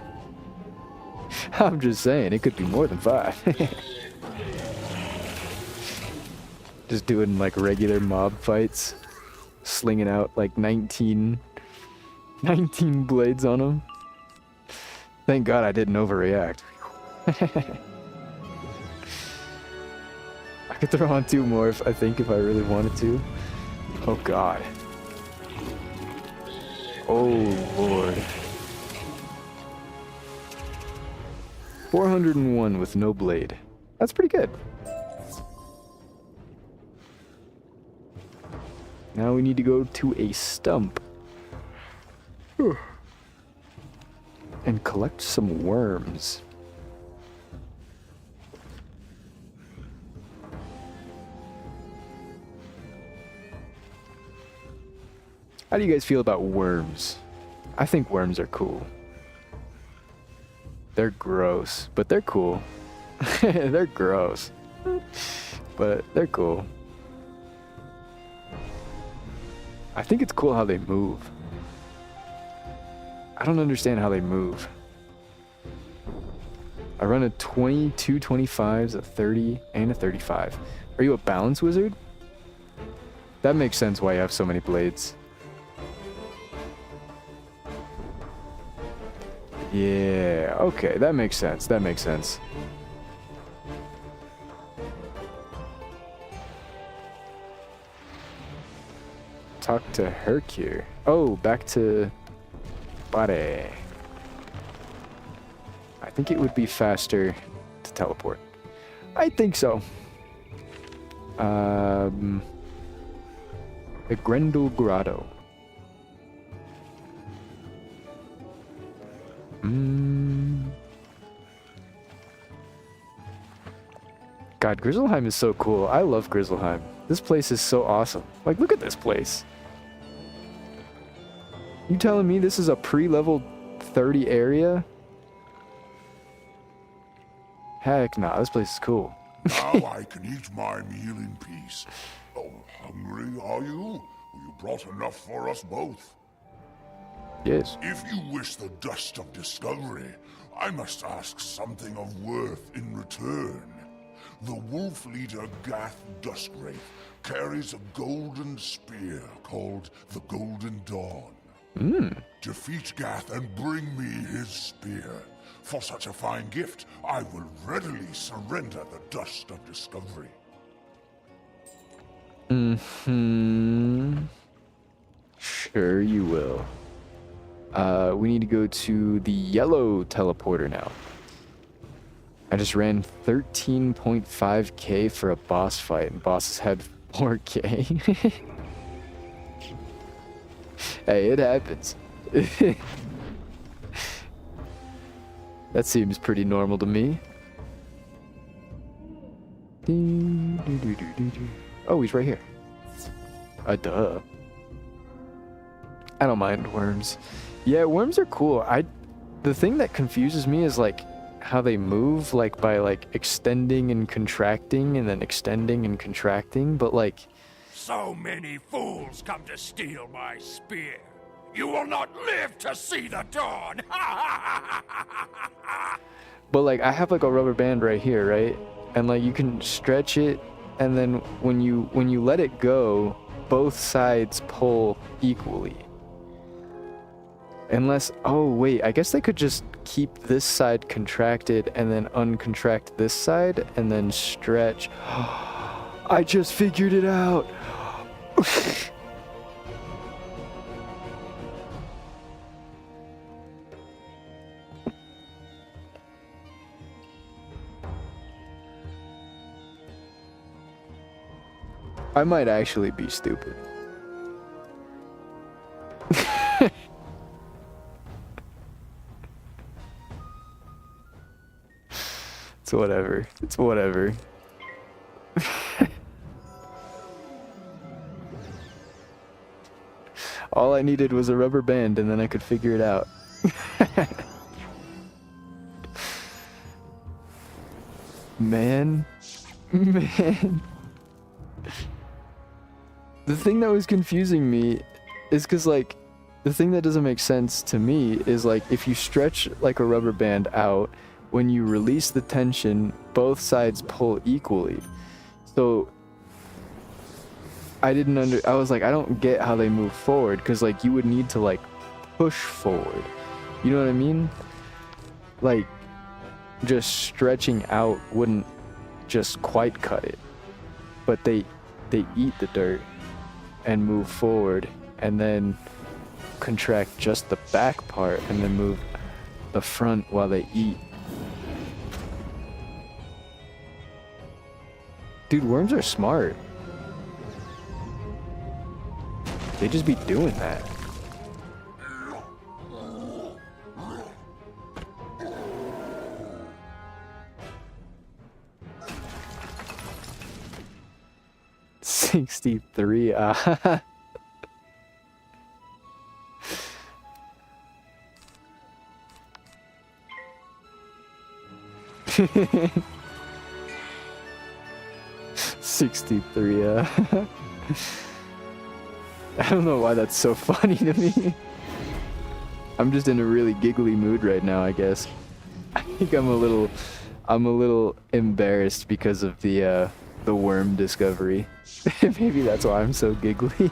I'm just saying, it could be more than 5. Just doing like regular mob fights. Slinging out like 19 blades on them. Thank God I didn't overreact. I could throw on 2 more if I really wanted to. Oh God. Oh Lord. 401 with no blade. That's pretty good. Now we need to go to a stump. And collect some worms. How do you guys feel about worms? I think worms are cool. They're gross, but they're cool. They're gross, but they're cool. I think it's cool how they move. I don't understand how they move. I run a 20, 2 25s, a 30, and a 35. Are you a balance wizard? That makes sense why you have so many blades. Yeah, okay, that makes sense. That makes sense. Talk to Hercure. Oh, back to Bade. I think it would be faster to teleport. I think so. The Grendel Grotto. God, Grizzleheim is so cool. I love Grizzleheim. This place is so awesome. Like, look at this place. You telling me this is a pre-level 30 area? Heck nah, this place is cool. Now I can eat my meal in peace. Oh, hungry are you? You brought enough for us both. Yes. If you wish the dust of discovery, I must ask something of worth in return. The wolf leader Gath Dustwraith carries a golden spear called the Golden Dawn. Defeat Gath and bring me his spear. For such a fine gift, I will readily surrender the dust of discovery. Sure you will. We need to go to the yellow teleporter now. I just ran 13.5k for a boss fight, and bosses had 4k. Hey, it happens. That seems pretty normal to me. Oh, he's right here. Duh. I don't mind worms. Yeah, worms are cool. The thing that confuses me is like how they move, like by like extending and contracting and then extending and contracting, but like So many fools come to steal my spear. You will not live to see the dawn. but like I have like a rubber band right here, right? And like you can stretch it, and then when you let it go, both sides pull equally. Unless, oh wait, I guess they could just keep this side contracted and then uncontract this side and then stretch. I just figured it out. I might actually be stupid. It's whatever. It's whatever. All I needed was a rubber band and then I could figure it out. Man. The thing that was confusing me is because, like, the thing that doesn't make sense to me is, like, if you stretch, like, a rubber band out, when you release the tension, both sides pull equally. So, I was like, I don't get how they move forward, because, like, you would need to, like, push forward. You know what I mean? Like, just stretching out wouldn't just quite cut it. But they eat the dirt and move forward, and then contract just the back part and then move the front while they eat. Dude, worms are smart. They just be doing that. $63. $63. I don't know why that's so funny to me. I'm just in a really giggly mood right now, I guess. I think I'm a little embarrassed because of the worm discovery. Maybe that's why I'm so giggly.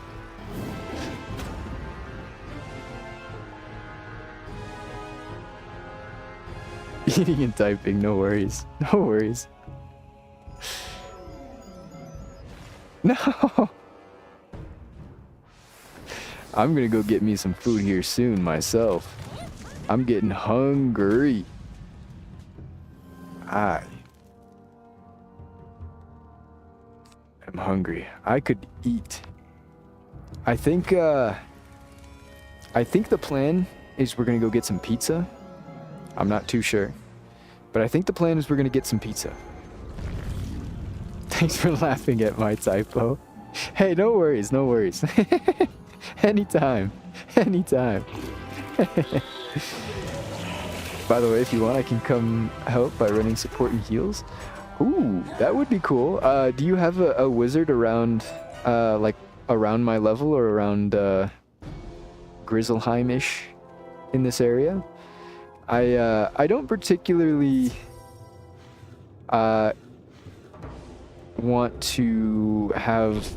Eating and typing, no worries. No worries. No! I'm gonna go get me some food here soon myself. I'm getting hungry. I'm hungry. I could eat. I think the plan is we're gonna go get some pizza. I'm not too sure. But I think the plan is we're gonna get some pizza. Thanks for laughing at my typo. Hey, no worries, no worries. Anytime. Anytime. By the way, if you want, I can come help by running support and heals. Ooh, that would be cool. Do you have a wizard around, like, around my level or around, Grizzleheim-ish in this area? I don't particularly, want to have,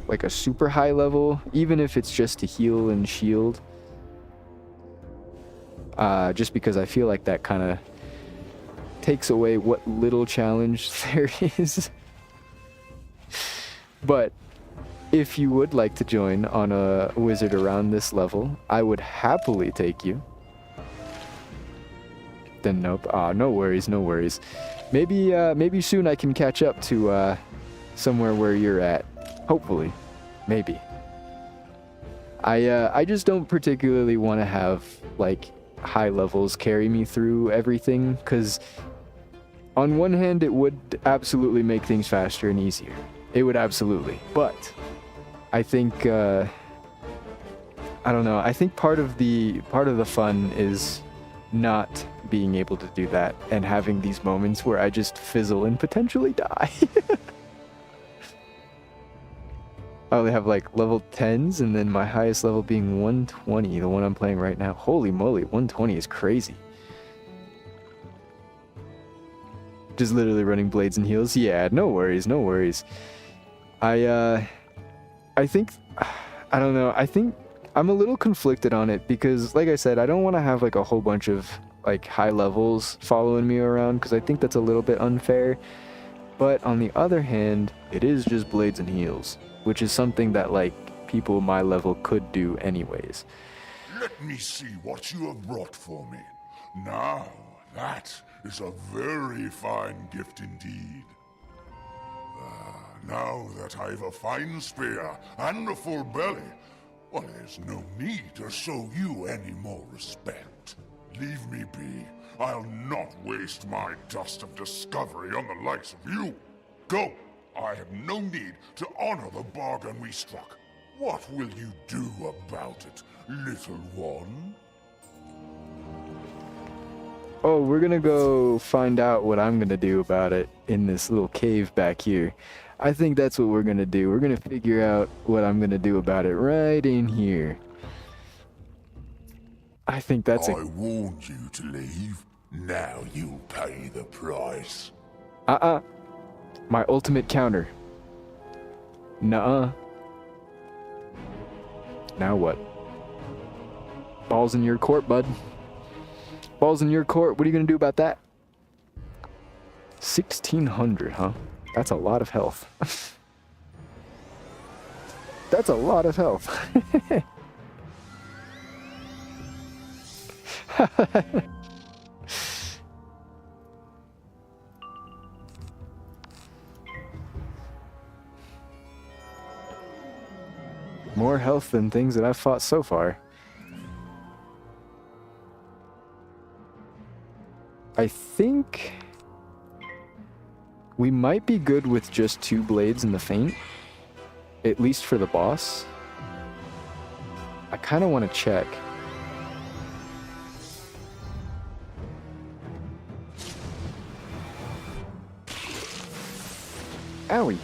like, a super high level, even if it's just to heal and shield. Just because I feel like that kind of takes away what little challenge there is. But if you would like to join on a wizard around this level, I would happily take you. Then nope. No worries, no worries. Maybe soon I can catch up to somewhere where you're at. Hopefully. Maybe. I just don't particularly want to have like high levels carry me through everything, because on one hand it would absolutely make things faster and easier. It would absolutely. But I think I don't know. I think part of the fun is not being able to do that and having these moments where I just fizzle and potentially die. I only have like level 10s, and then my highest level being 120, the one I'm playing right now. Holy moly, 120 is crazy. Just literally running blades and heals. Yeah, no worries, no worries. I think, I don't know, I think I'm a little conflicted on it because, like I said, I don't want to have like a whole bunch of like high levels following me around, because I think that's a little bit unfair. But on the other hand, it is just blades and heals, which is something that like people my level could do anyways. Let me see what you have brought for me. Now, that is a very fine gift indeed. Now that I've a fine spear and a full belly, well, there's no need to show you any more respect. Leave me be. I'll not waste my dust of discovery on the likes of you. Go. I have no need to honor the bargain we struck. What will you do about it, little one? Oh, we're gonna go find out what I'm gonna do about it in this little cave back here. I think that's what we're gonna do. We're gonna figure out what I'm gonna do about it right in here. I think that's I warned you to leave. Now you'll pay the price. My ultimate counter. Nuh-uh. Now what? Balls in your court, bud. Balls in your court. What are you gonna do about that? 1600, huh? That's a lot of health. That's a lot of health. More health than things that I've fought so far. I think we might be good with just 2 blades in the feint, at least for the boss. I kind of want to check. Owie.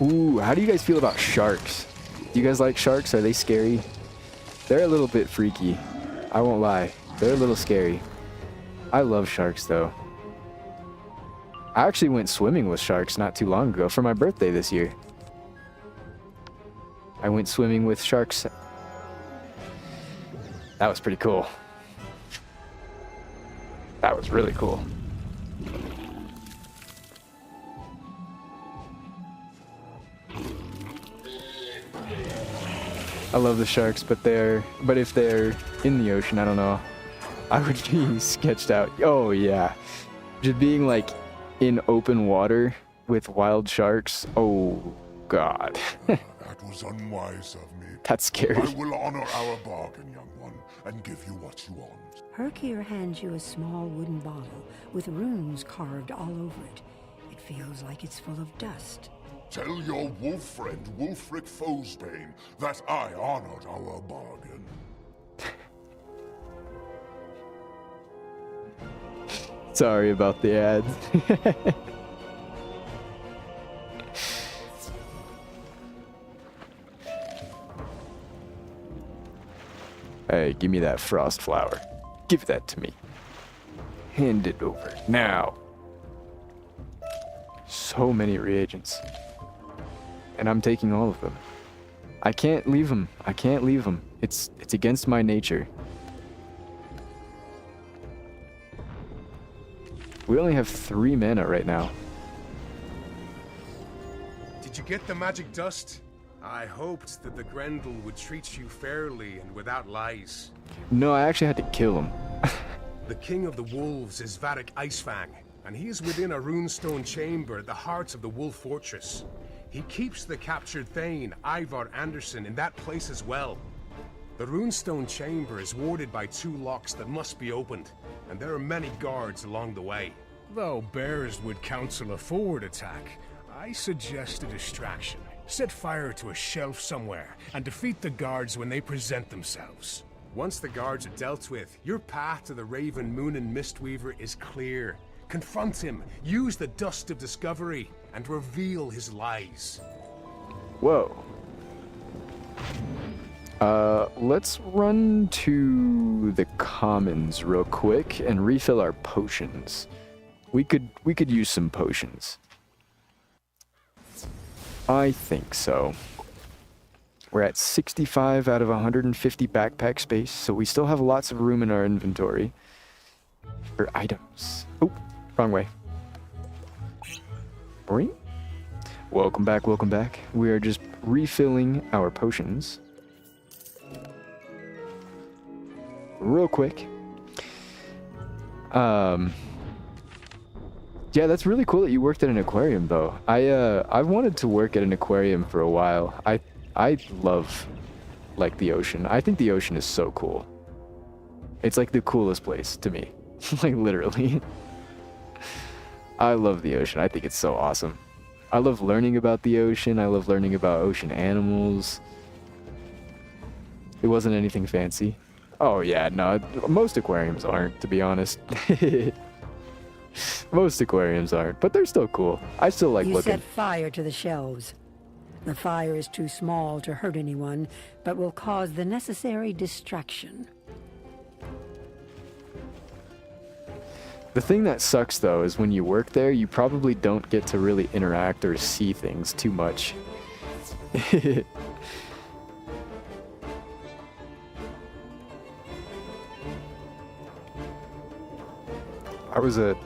Ooh, how do you guys feel about sharks? Do you guys like sharks? Are they scary? They're a little bit freaky. I won't lie. They're a little scary. I love sharks, though. I actually went swimming with sharks not too long ago for my birthday this year. I went swimming with sharks. That was pretty cool. That was really cool. I love the sharks, but if they're in the ocean, I don't know. I would be sketched out. Oh yeah. Just being like in open water with wild sharks. Oh god. That was unwise of me. That's scary. I will honor our bargain, young one, and give you what you want. Herkier hands you a small wooden bottle with runes carved all over it. It feels like it's full of dust. Tell your wolf friend, Wulfric Fosbane, that I honored our bargain. Sorry about the ads. Hey, give me that frost flower. Give that to me. Hand it over now. So many reagents. And I'm taking all of them. I can't leave him. I can't leave him. It's against my nature. We only have 3 mana right now. Did you get the magic dust? I hoped that the Grendel would treat you fairly and without lies. No, I actually had to kill him. The king of the wolves is Varric Icefang, and he is within a runestone chamber at the heart of the Wolf Fortress. He keeps the captured Thane, Ivar Anderson, in that place as well. The runestone chamber is warded by 2 locks that must be opened, and there are many guards along the way. Though bears would counsel a forward attack, I suggest a distraction. Set fire to a shelf somewhere, and defeat the guards when they present themselves. Once the guards are dealt with, your path to the Raven, Moon, and Mistweaver is clear. Confront him, use the dust of discovery, and reveal his lies. Whoa. Let's run to the commons real quick and refill our potions. We could use some potions. I think so. We're at 65 out of 150 backpack space, so we still have lots of room in our inventory for items. Oh, wrong way. Boing. Welcome back, welcome back. We are just refilling our potions. Real quick. Yeah, that's really cool that you worked at an aquarium, though. I've wanted to work at an aquarium for a while. I love, like, the ocean. I think the ocean is so cool. It's, like, the coolest place to me. Like, literally. I love the ocean. I think it's so awesome. I love learning about the ocean. I love learning about ocean animals. It wasn't anything fancy. Oh, yeah, no, most aquariums aren't, to be honest. Most aquariums aren't, but they're still cool. I still like looking. You set fire to the shelves. The fire is too small to hurt anyone, but will cause the necessary distraction. The thing that sucks, though, is when you work there, you probably don't get to really interact or see things too much. I was a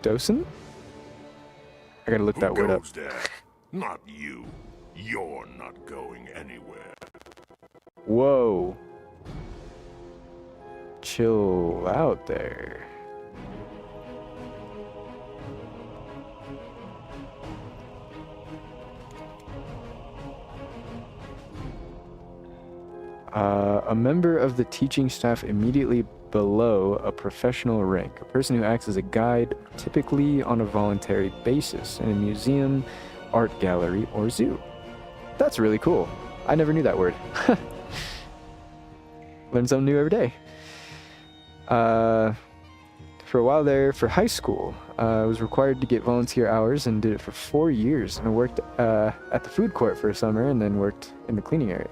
docent? I gotta look that word up. Who goes there? Not you. You're not going anywhere. Whoa. Chill out there. A member of the teaching staff immediately below a professional rank. A person who acts as a guide, typically on a voluntary basis, in a museum, art gallery, or zoo. That's really cool. I never knew that word. Learn something new every day. For a while there, for high school, I was required to get volunteer hours and did it for 4 years. And I worked at the food court for a summer and then worked in the cleaning area.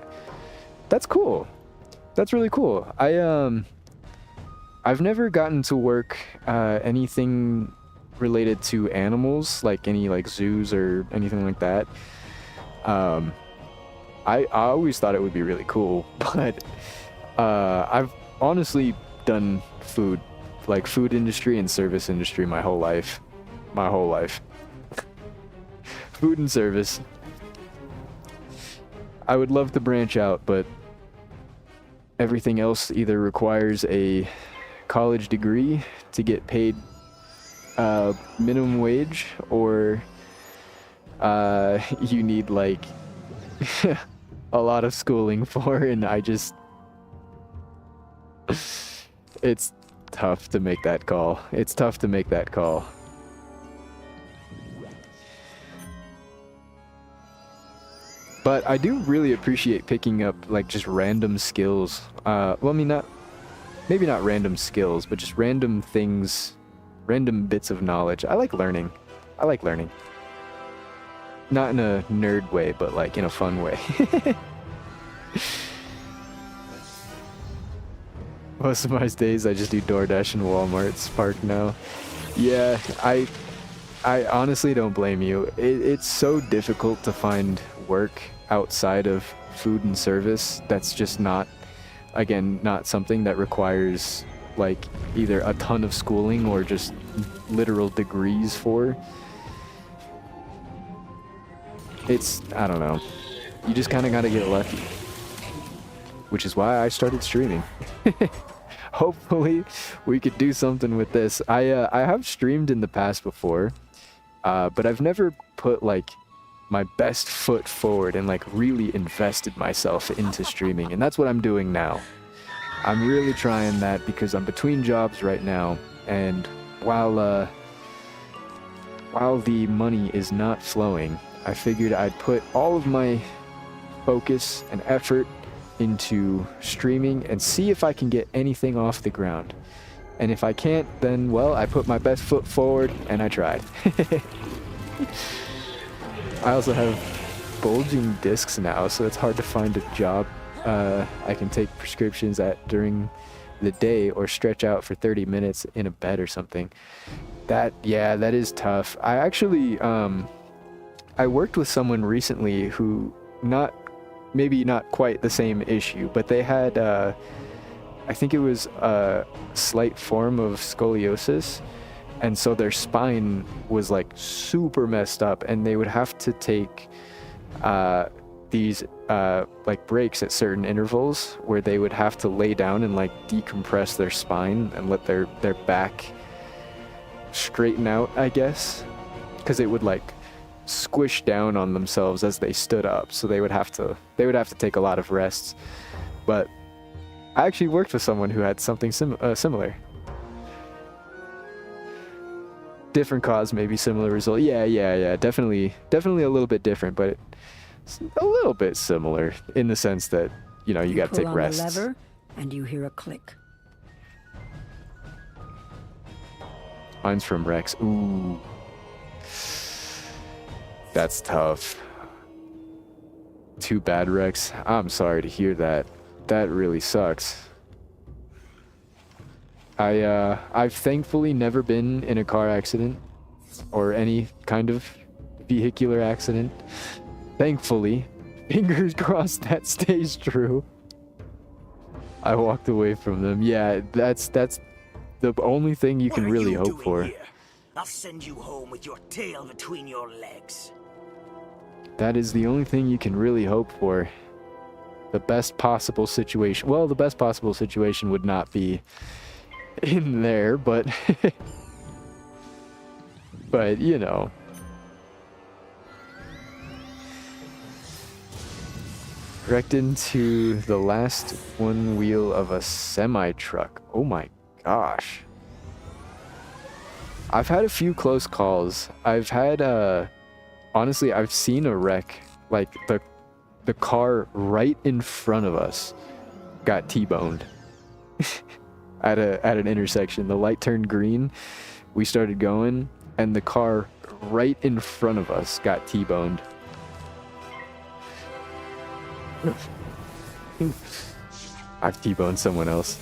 That's cool. That's really cool. I've never gotten to work anything related to animals, like any like zoos or anything like that. I always thought it would be really cool, but I've honestly done food, like food industry and service industry my whole life. Food and service. I would love to branch out, but everything else either requires a college degree to get paid minimum wage, or you need like a lot of schooling for, and it's tough to make that call. But I do really appreciate picking up like just random skills. Well, I mean, maybe not random skills, but just random things, random bits of knowledge. I like learning. Not in a nerd way, but like in a fun way. Most of my days I just do DoorDash and Walmart Spark now. Yeah, I honestly don't blame you. It's so difficult to find work outside of food and service that's just not, again, not something that requires like either a ton of schooling or just literal degrees for. It's, I don't know. You just kind of got to get lucky. Which is why I started streaming. Hopefully we could do something with this. I have streamed in the past before, but I've never put like my best foot forward and like really invested myself into streaming, and that's what I'm doing now. I'm really trying that because I'm between jobs right now, and while the money is not flowing, I figured I'd put all of my focus and effort into streaming and see if I can get anything off the ground. And if I can't, then, well, I put my best foot forward and I tried. I also have bulging discs now, so it's hard to find a job I can take prescriptions at during the day or stretch out for 30 minutes in a bed or something. That is tough. I actually, I worked with someone recently who maybe not quite the same issue, but they had, I think it was a slight form of scoliosis, and so their spine was like super messed up, and they would have to take these like breaks at certain intervals where they would have to lay down and like decompress their spine and let their back straighten out, I guess, because it would like squish down on themselves as they stood up, so they would have to take a lot of rests. But I actually worked with someone who had something similar. Different cause, maybe similar result. Yeah. Definitely a little bit different, but it's a little bit similar in the sense that, you know, you got to take rests. Pull on the lever, and you hear a click. Mine's from Rex. Ooh. That's tough. Too bad, Rex. I'm sorry to hear that. That really sucks. I've thankfully never been in a car accident or any kind of vehicular accident. Thankfully. Fingers crossed that stays true. I walked away from them. Yeah, that's the only thing you can really hope for. Here? I'll send you home with your tail between your legs. That is the only thing you can really hope for. The best possible situation. Well, the best possible situation would not be in there, but but you know. Wrecked into the last one wheel of a semi-truck. Oh my gosh. I've had a few close calls. I've had honestly, I've seen a wreck, like the car right in front of us got T-boned at an intersection. The light turned green, we started going, and the car right in front of us got T-boned. I've T-boned someone else.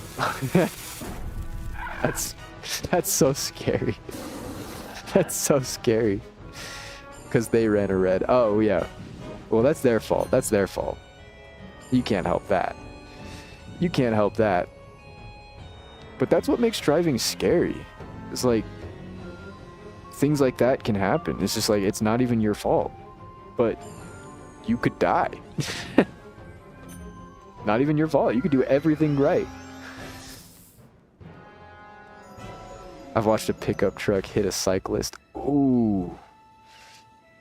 That's so scary. That's so scary. Because they ran a red. Oh, yeah. Well, that's their fault. That's their fault. You can't help that. You can't help that. But that's what makes driving scary. It's like, things like that can happen. It's just like, it's not even your fault. But you could die. Not even your fault. You could do everything right. I've watched a pickup truck hit a cyclist. Ooh.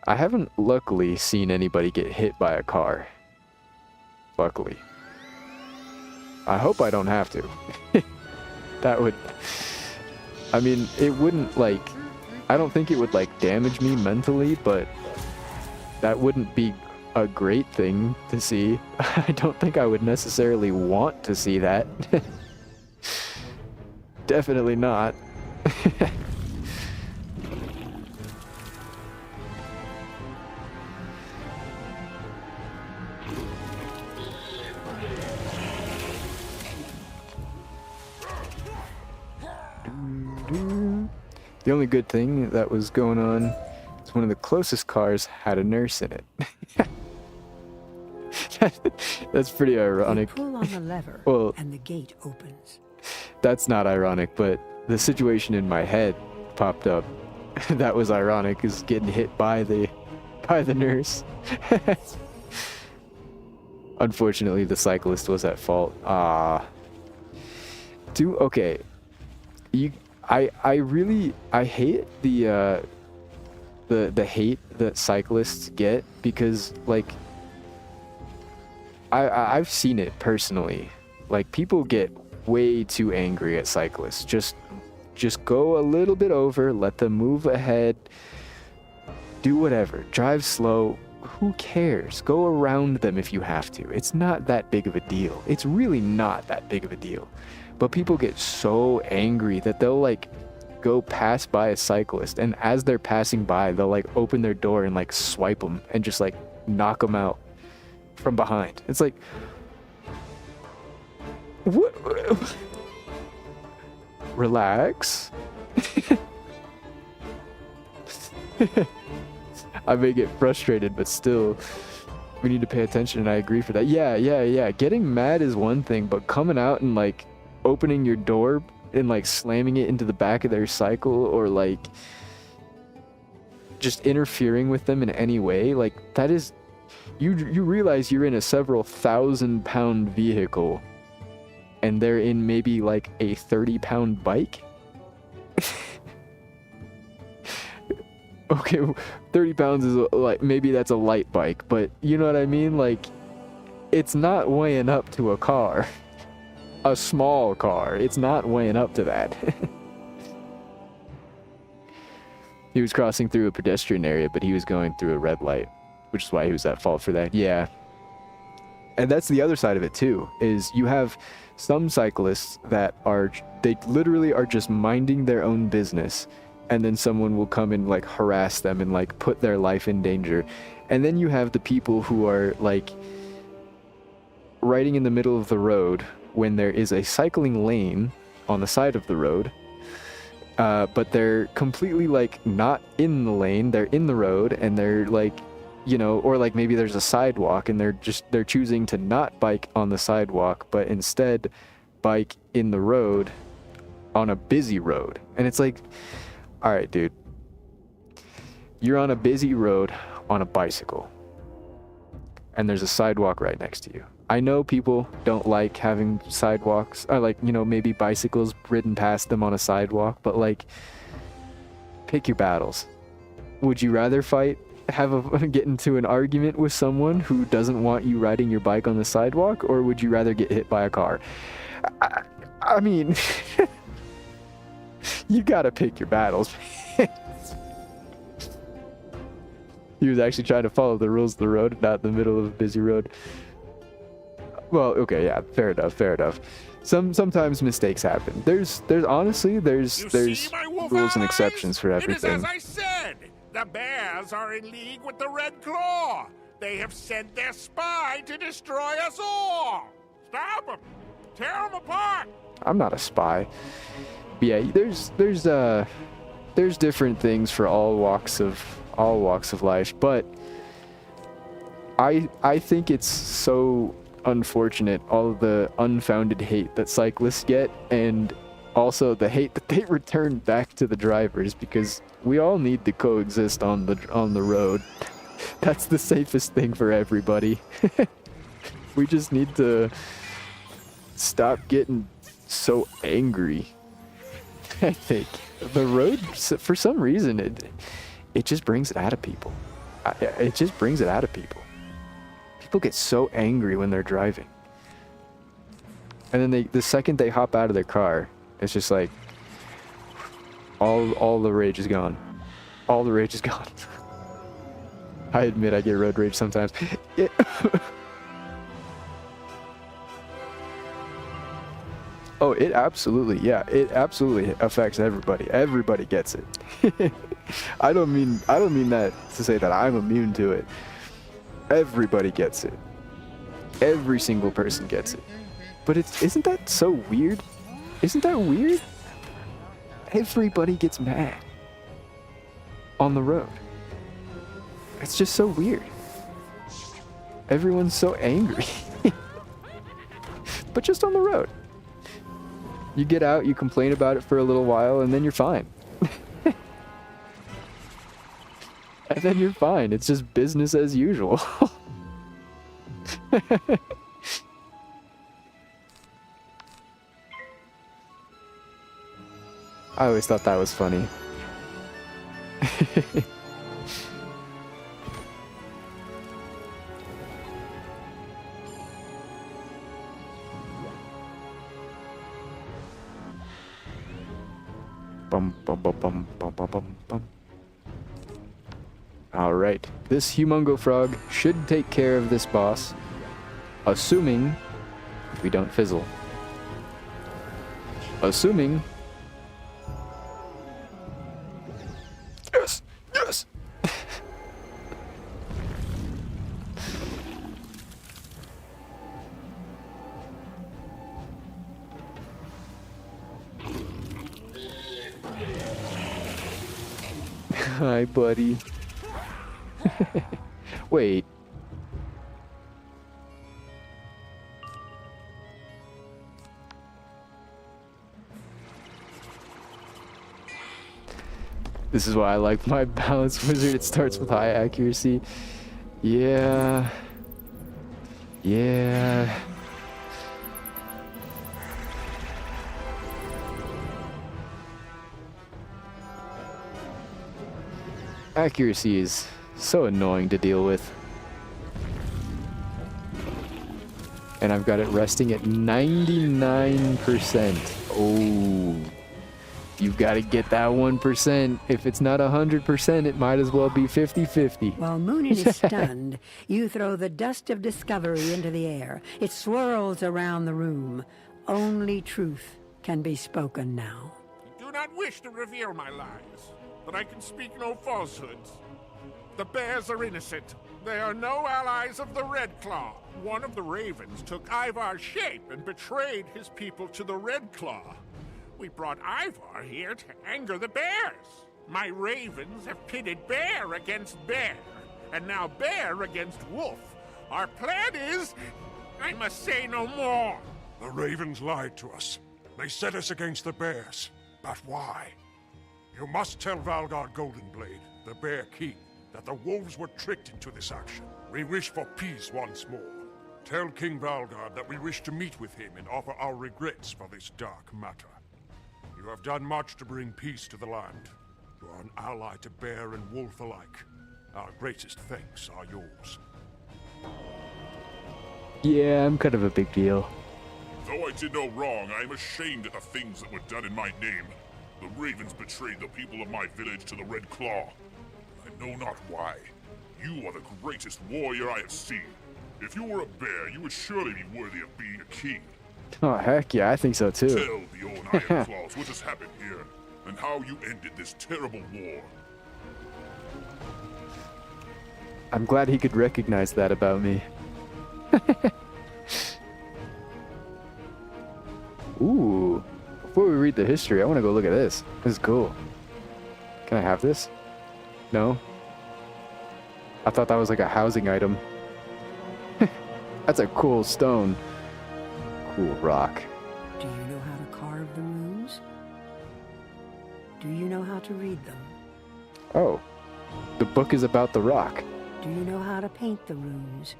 I haven't, luckily, seen anybody get hit by a car. Luckily. I hope I don't have to. That would... I mean, it wouldn't, like... I don't think it would, like, damage me mentally, but... that wouldn't be a great thing to see. I don't think I would necessarily want to see that. Definitely not. The only good thing that was going on is one of the closest cars had a nurse in it. That's pretty ironic. You pull on the lever, Well, and the gate opens. that's not ironic, but the situation in my head popped up. That was ironic, is getting hit by the nurse. Unfortunately, the cyclist was at fault. Okay. I hate the hate that cyclists get, because like I've seen it personally. Like, people get way too angry at cyclists. Just go a little bit over, let them move ahead, do whatever, drive slow, who cares? Go around them if you have to. It's not that big of a deal. It's really not that big of a deal. But people get so angry that they'll like go pass by a cyclist, and as they're passing by, they'll like open their door and like swipe them and just like knock them out from behind. It's like, what? Relax. I may get frustrated, but still, we need to pay attention, and I agree for that. Yeah. Getting mad is one thing, but coming out and like opening your door and like slamming it into the back of their cycle, or like just interfering with them in any way, like that is, you realize you're in a several 1,000-pound vehicle and they're in maybe like a 30-pound bike. Okay, 30 pounds is like, maybe that's a light bike, but you know what I mean? Like, it's not weighing up to a car. A small car. It's not weighing up to that. He was crossing through a pedestrian area, but he was going through a red light, which is why he was at fault for that. Yeah. And that's the other side of it too, is you have some cyclists that they literally are just minding their own business, and then someone will come and like harass them and like put their life in danger. And then you have the people who are like riding in the middle of the road when there is a cycling lane on the side of the road, but they're completely like not in the lane, they're in the road, and they're like, you know, or like maybe there's a sidewalk and they're choosing to not bike on the sidewalk, but instead bike in the road on a busy road. And it's like, all right, dude, you're on a busy road on a bicycle, and there's a sidewalk right next to you. I know people don't like having sidewalks, or like, you know, maybe bicycles ridden past them on a sidewalk, but like, pick your battles. Would you rather get into an argument with someone who doesn't want you riding your bike on the sidewalk, or would you rather get hit by a car? I mean, you gotta pick your battles. He was actually trying to follow the rules of the road, not in the middle of a busy road. Well, okay, yeah, fair enough. Sometimes mistakes happen. There's honestly rules and exceptions for everything. It is as I said. The bears are in league with the Red Claw. They have sent their spy to destroy us all. Stop them. Tear them apart. I'm not a spy. But yeah, there's different things for all walks of life, but I think it's so unfortunate, all of the unfounded hate that cyclists get, and also the hate that they return back to the drivers, because we all need to coexist on the road. That's the safest thing for everybody. We just need to stop getting so angry. I think the road, for some reason, it just brings it out of people. It just brings it out of people. People get so angry when they're driving, and then the second they hop out of their car, it's just like all the rage is gone. All the rage is gone. I admit I get road rage sometimes. Yeah. Oh, it absolutely affects everybody. Everybody gets it. I don't mean that to say that I'm immune to it. Everybody gets it. Every single person gets it. But isn't that so weird? Isn't that weird? Everybody gets mad. on the road. It's just so weird. Everyone's so angry. But just on the road. You get out, you complain about it for a little while, and then you're fine. And then you're fine. It's just business as usual. I always thought that was funny. Bum, bum, bum, bum, bum, bum, bum, bum. Alright, this Humongo Frog should take care of this boss, assuming we don't fizzle. Assuming... Yes! Yes! Hi, buddy. Wait. This is why I like my balanced wizard. It starts with high accuracy. Yeah. Yeah. Accuracy is so annoying to deal with. And I've got it resting at 99%. Oh. You've got to get that 1%. If it's not 100%, it might as well be 50-50. While Moonin is stunned, you throw the dust of discovery into the air. It swirls around the room. Only truth can be spoken now. I do not wish to reveal my lies, but I can speak no falsehoods. The bears are innocent. They are no allies of the Red Claw. One of the ravens took Ivar's shape and betrayed his people to the Red Claw. We brought Ivar here to anger the bears. My ravens have pitted bear against bear, and now bear against wolf. Our plan is... I must say no more. The ravens lied to us. They set us against the bears. But why? You must tell Valgard Goldenblade, the Bear King, that the wolves were tricked into this action. We wish for peace once more. Tell King Valgard that we wish to meet with him and offer our regrets for this dark matter. You have done much to bring peace to the land. You are an ally to bear and wolf alike. Our greatest thanks are yours. Yeah, I'm kind of a big deal. Though I did no wrong, I am ashamed at the things that were done in my name. The ravens betrayed the people of my village to the Red Claw. I know not why. You are the greatest warrior I have seen. If you were a bear, you would surely be worthy of being a king. Oh, heck yeah, I think so too. Tell the old Iron Claws what has happened here, and how you ended this terrible war. I'm glad he could recognize that about me. Ooh. Before we read the history, I want to go look at this. This is cool. Can I have this? No? I thought that was like a housing item. That's a cool stone. Cool rock. Do you know how to carve the runes? Do you know how to read them? Oh. The book is about the rock. Do you know how to paint the runes?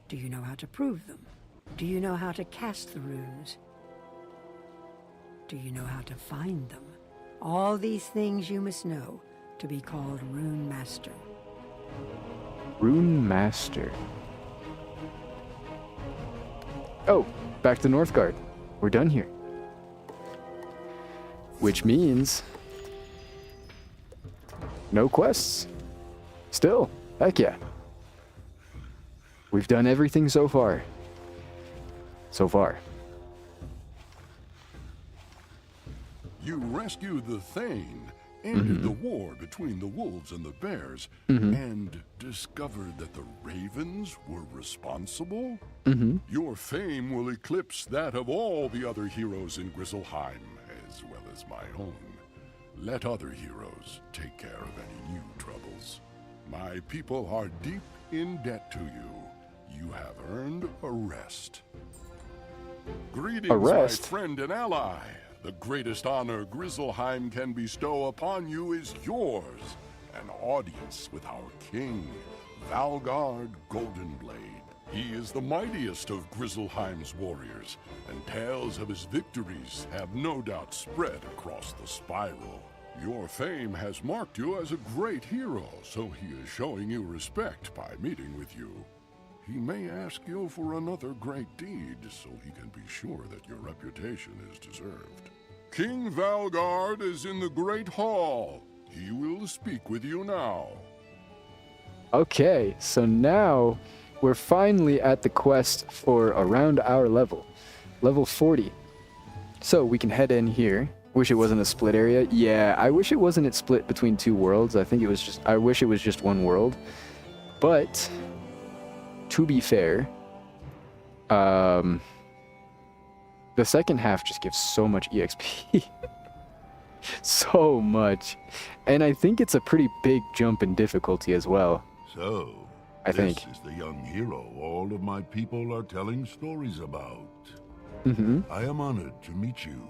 Do you know how to prove them? Do you know how to cast the runes? Do you know how to find them? All these things you must know to be called Rune Master. Rune Master. Oh, back to Northgard. We're done here. Which means... no quests. Still, heck yeah. We've done everything so far. So far. You rescued the Thane, ended the war between the wolves and the bears, and discovered that the ravens were responsible? Your fame will eclipse that of all the other heroes in Grizzleheim, as well as my own. let other heroes take care of any new troubles. My people are deep in debt to you. You have earned a rest. Greetings, my friend and ally. The greatest honor Grizzleheim can bestow upon you is yours. An audience with our king, Valgard Goldenblade. He is the mightiest of Grizzleheim's warriors, and tales of his victories have no doubt spread across the spiral. Your fame has marked you as a great hero, so he is showing you respect by meeting with you. He may ask you for another great deed, so he can be sure that your reputation is deserved. King Valgard is in the Great Hall. He will speak with you now. Okay, so now we're finally at the quest for around our level. Level 40. So we can head in here. Wish it wasn't a split area. Yeah, I wish it wasn't split between two worlds. I wish it was just one world. But to be fair, the second half just gives so much EXP. So much. And I think it's a pretty big jump in difficulty as well. So, this is the young hero all of my people are telling stories about. I am honored to meet you.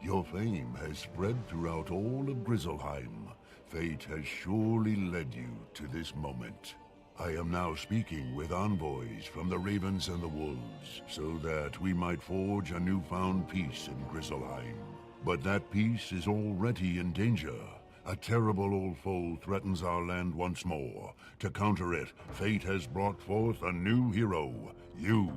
Your fame has spread throughout all of Grizzleheim. Fate has surely led you to this moment. I am now speaking with envoys from the Ravens and the Wolves, so that we might forge a newfound peace in Grizzleheim. But that peace is already in danger. A terrible old foe threatens our land once more. To counter it, fate has brought forth a new hero, you.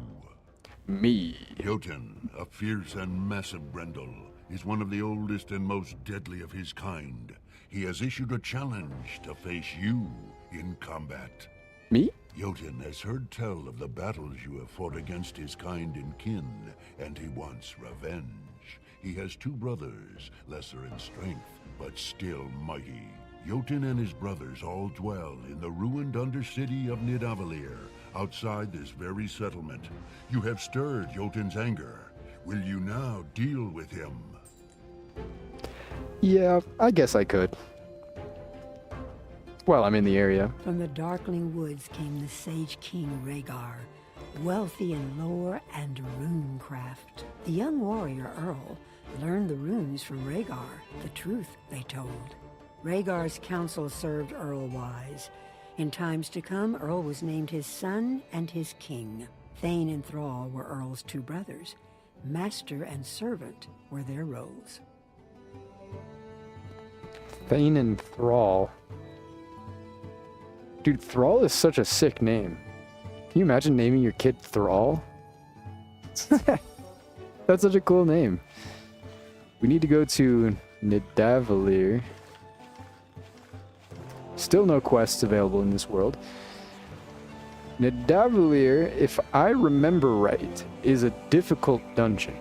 Me. Jotun, a fierce and massive Brendel, is one of the oldest and most deadly of his kind. He has issued a challenge to face you in combat. Me? Jotun has heard tell of the battles you have fought against his kind and kin, and he wants revenge. He has two brothers, lesser in strength, but still mighty. Jotun and his brothers all dwell in the ruined undercity of Nidavellir, outside this very settlement. You have stirred Jotun's anger. Will you now deal with him? Yeah, I guess I could. Well, I'm in the area. From the darkling woods came the sage king Rhaegar, wealthy in lore and runecraft. The young warrior Earl learned the runes from Rhaegar, the truth they told. Rhaegar's counsel served Earl wise. In times to come, Earl was named his son and his king. Thane and Thrall were Earl's two brothers. Master and servant were their roles. Thane and Thrall. Dude, Thrall is such a sick name. Can you imagine naming your kid Thrall? That's such a cool name. We need to go to Nidavellir. Still no quests available in this world. Nidavellir, if I remember right, is a difficult dungeon.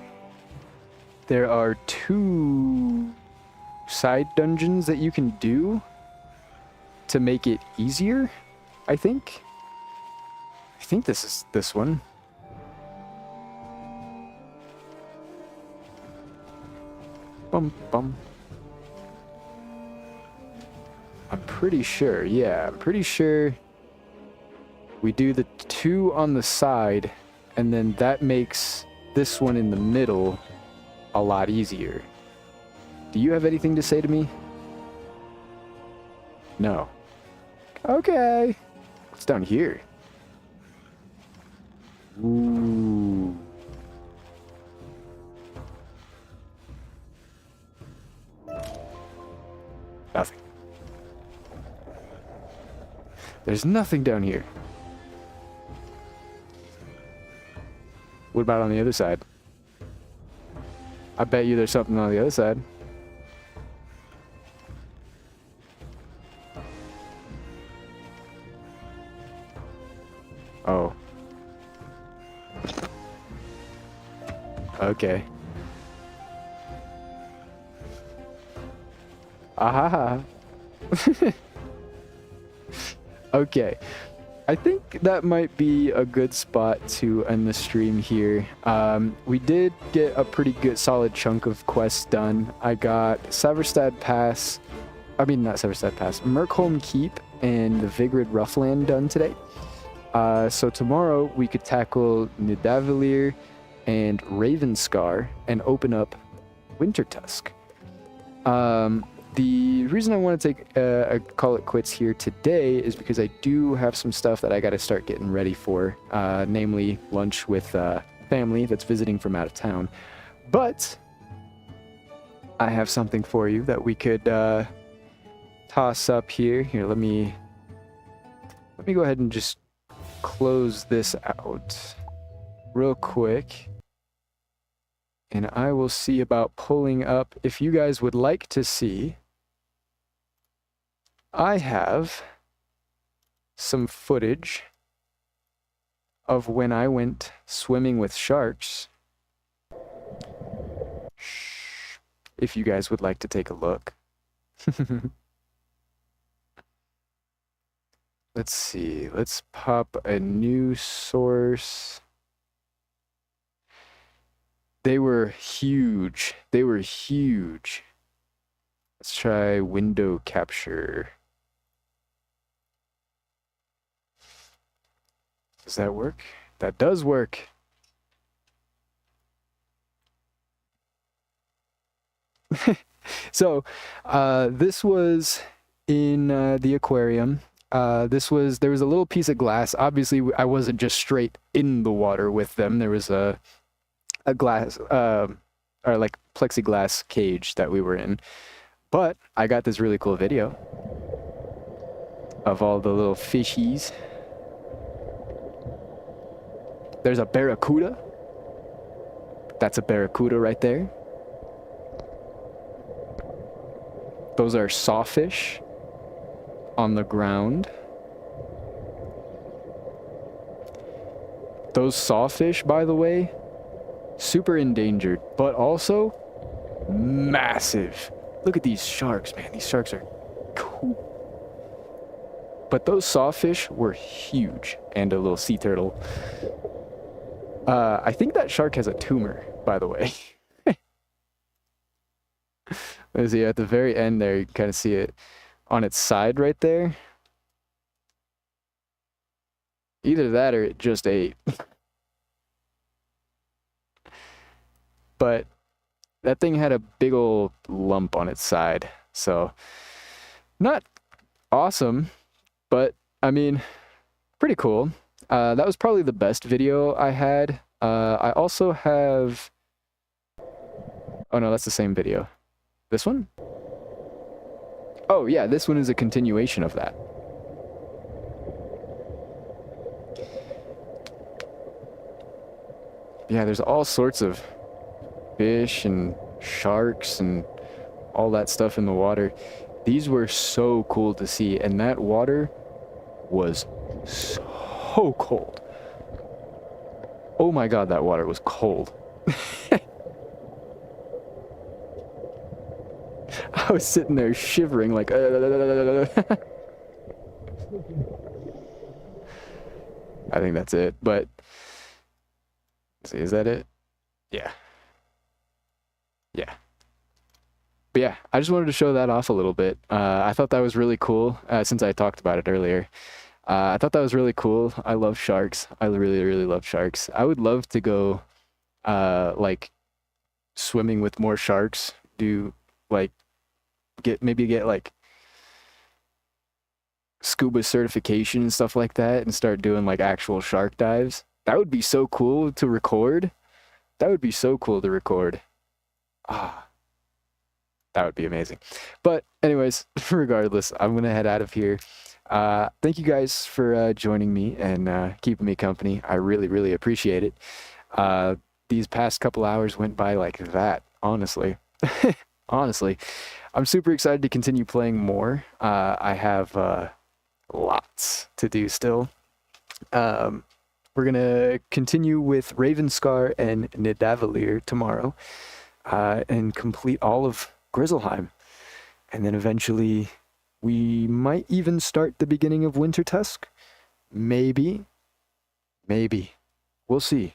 There are 2 side dungeons that you can do to make it easier, I think. I think this is this one. Bum bum. I'm pretty sure, yeah, I'm pretty sure we do the 2 on the side, and then that makes this one in the middle a lot easier. Do you have anything to say to me? No. Okay. What's down here? Ooh. Nothing. There's nothing down here. What about on the other side? I bet you there's something on the other side. Oh. Okay. Ahaha. Okay. I think that might be a good spot to end the stream here. We did get a pretty good solid chunk of quests done. I got Severstad Pass, not Severstad Pass, Merkholm Keep and the Vigrid Roughland done today. So tomorrow we could tackle Nidavellir and Ravenscar and open up Wintertusk. The reason I want to take call it quits here today is because I do have some stuff that I got to start getting ready for, namely lunch with family that's visiting from out of town. But I have something for you that we could toss up here. Here, let me go ahead and just close this out real quick. And I will see about pulling up, if you guys would like to see, I have some footage of when I went swimming with sharks. If you guys would like to take a look. Let's see, let's pop a new source. They were huge. They were huge. Let's try window capture. Does that work? That does work. So, this was in the aquarium. There was a little piece of glass. Obviously, I wasn't just straight in the water with them. There was a glass, or like plexiglass cage that we were in. But I got this really cool video of all the little fishies. There's a barracuda. That's a barracuda right there. Those are sawfish on the ground. Those sawfish, by the way, super endangered, but also massive. Look at these sharks, man. These sharks are cool. But those sawfish were huge, and a little sea turtle. I think that shark has a tumor, by the way. Let's see, at the very end there, you can kind of see it on its side right there. Either that or it just ate. But that thing had a big old lump on its side. So, not awesome, but I mean, pretty cool. That was probably the best video I had. I also have... Oh no, that's the same video. This one? Oh yeah, this one is a continuation of that. Yeah, there's all sorts of fish and sharks and all that stuff in the water. These were so cool to see, and that water was so cold. Oh my god, that water was cold. I was sitting there shivering like... I think that's it, but... Let's see, is that it? Yeah. Yeah. But yeah, I just wanted to show that off a little bit. I thought that was really cool, since I talked about it earlier. I thought that was really cool. I love sharks. I really, really love sharks. I would love to go, like, swimming with more sharks. Do, like, maybe get, like, scuba certification and stuff like that and start doing, like, actual shark dives. That would be so cool to record. That would be so cool to record. Ah. That would be amazing. But anyways, regardless, I'm going to head out of here. Thank you guys for joining me and keeping me company. I really, really appreciate it. These past couple hours went by like that, honestly. Honestly. I'm super excited to continue playing more. I have lots to do still. We're going to continue with Ravenscar and Nidavellir tomorrow and complete all of Grizzleheim. And then eventually we might even start the beginning of Wintertusk. Maybe. We'll see.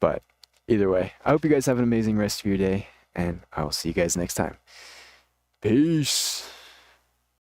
But either way, I hope you guys have an amazing rest of your day, and I will see you guys next time. Peace.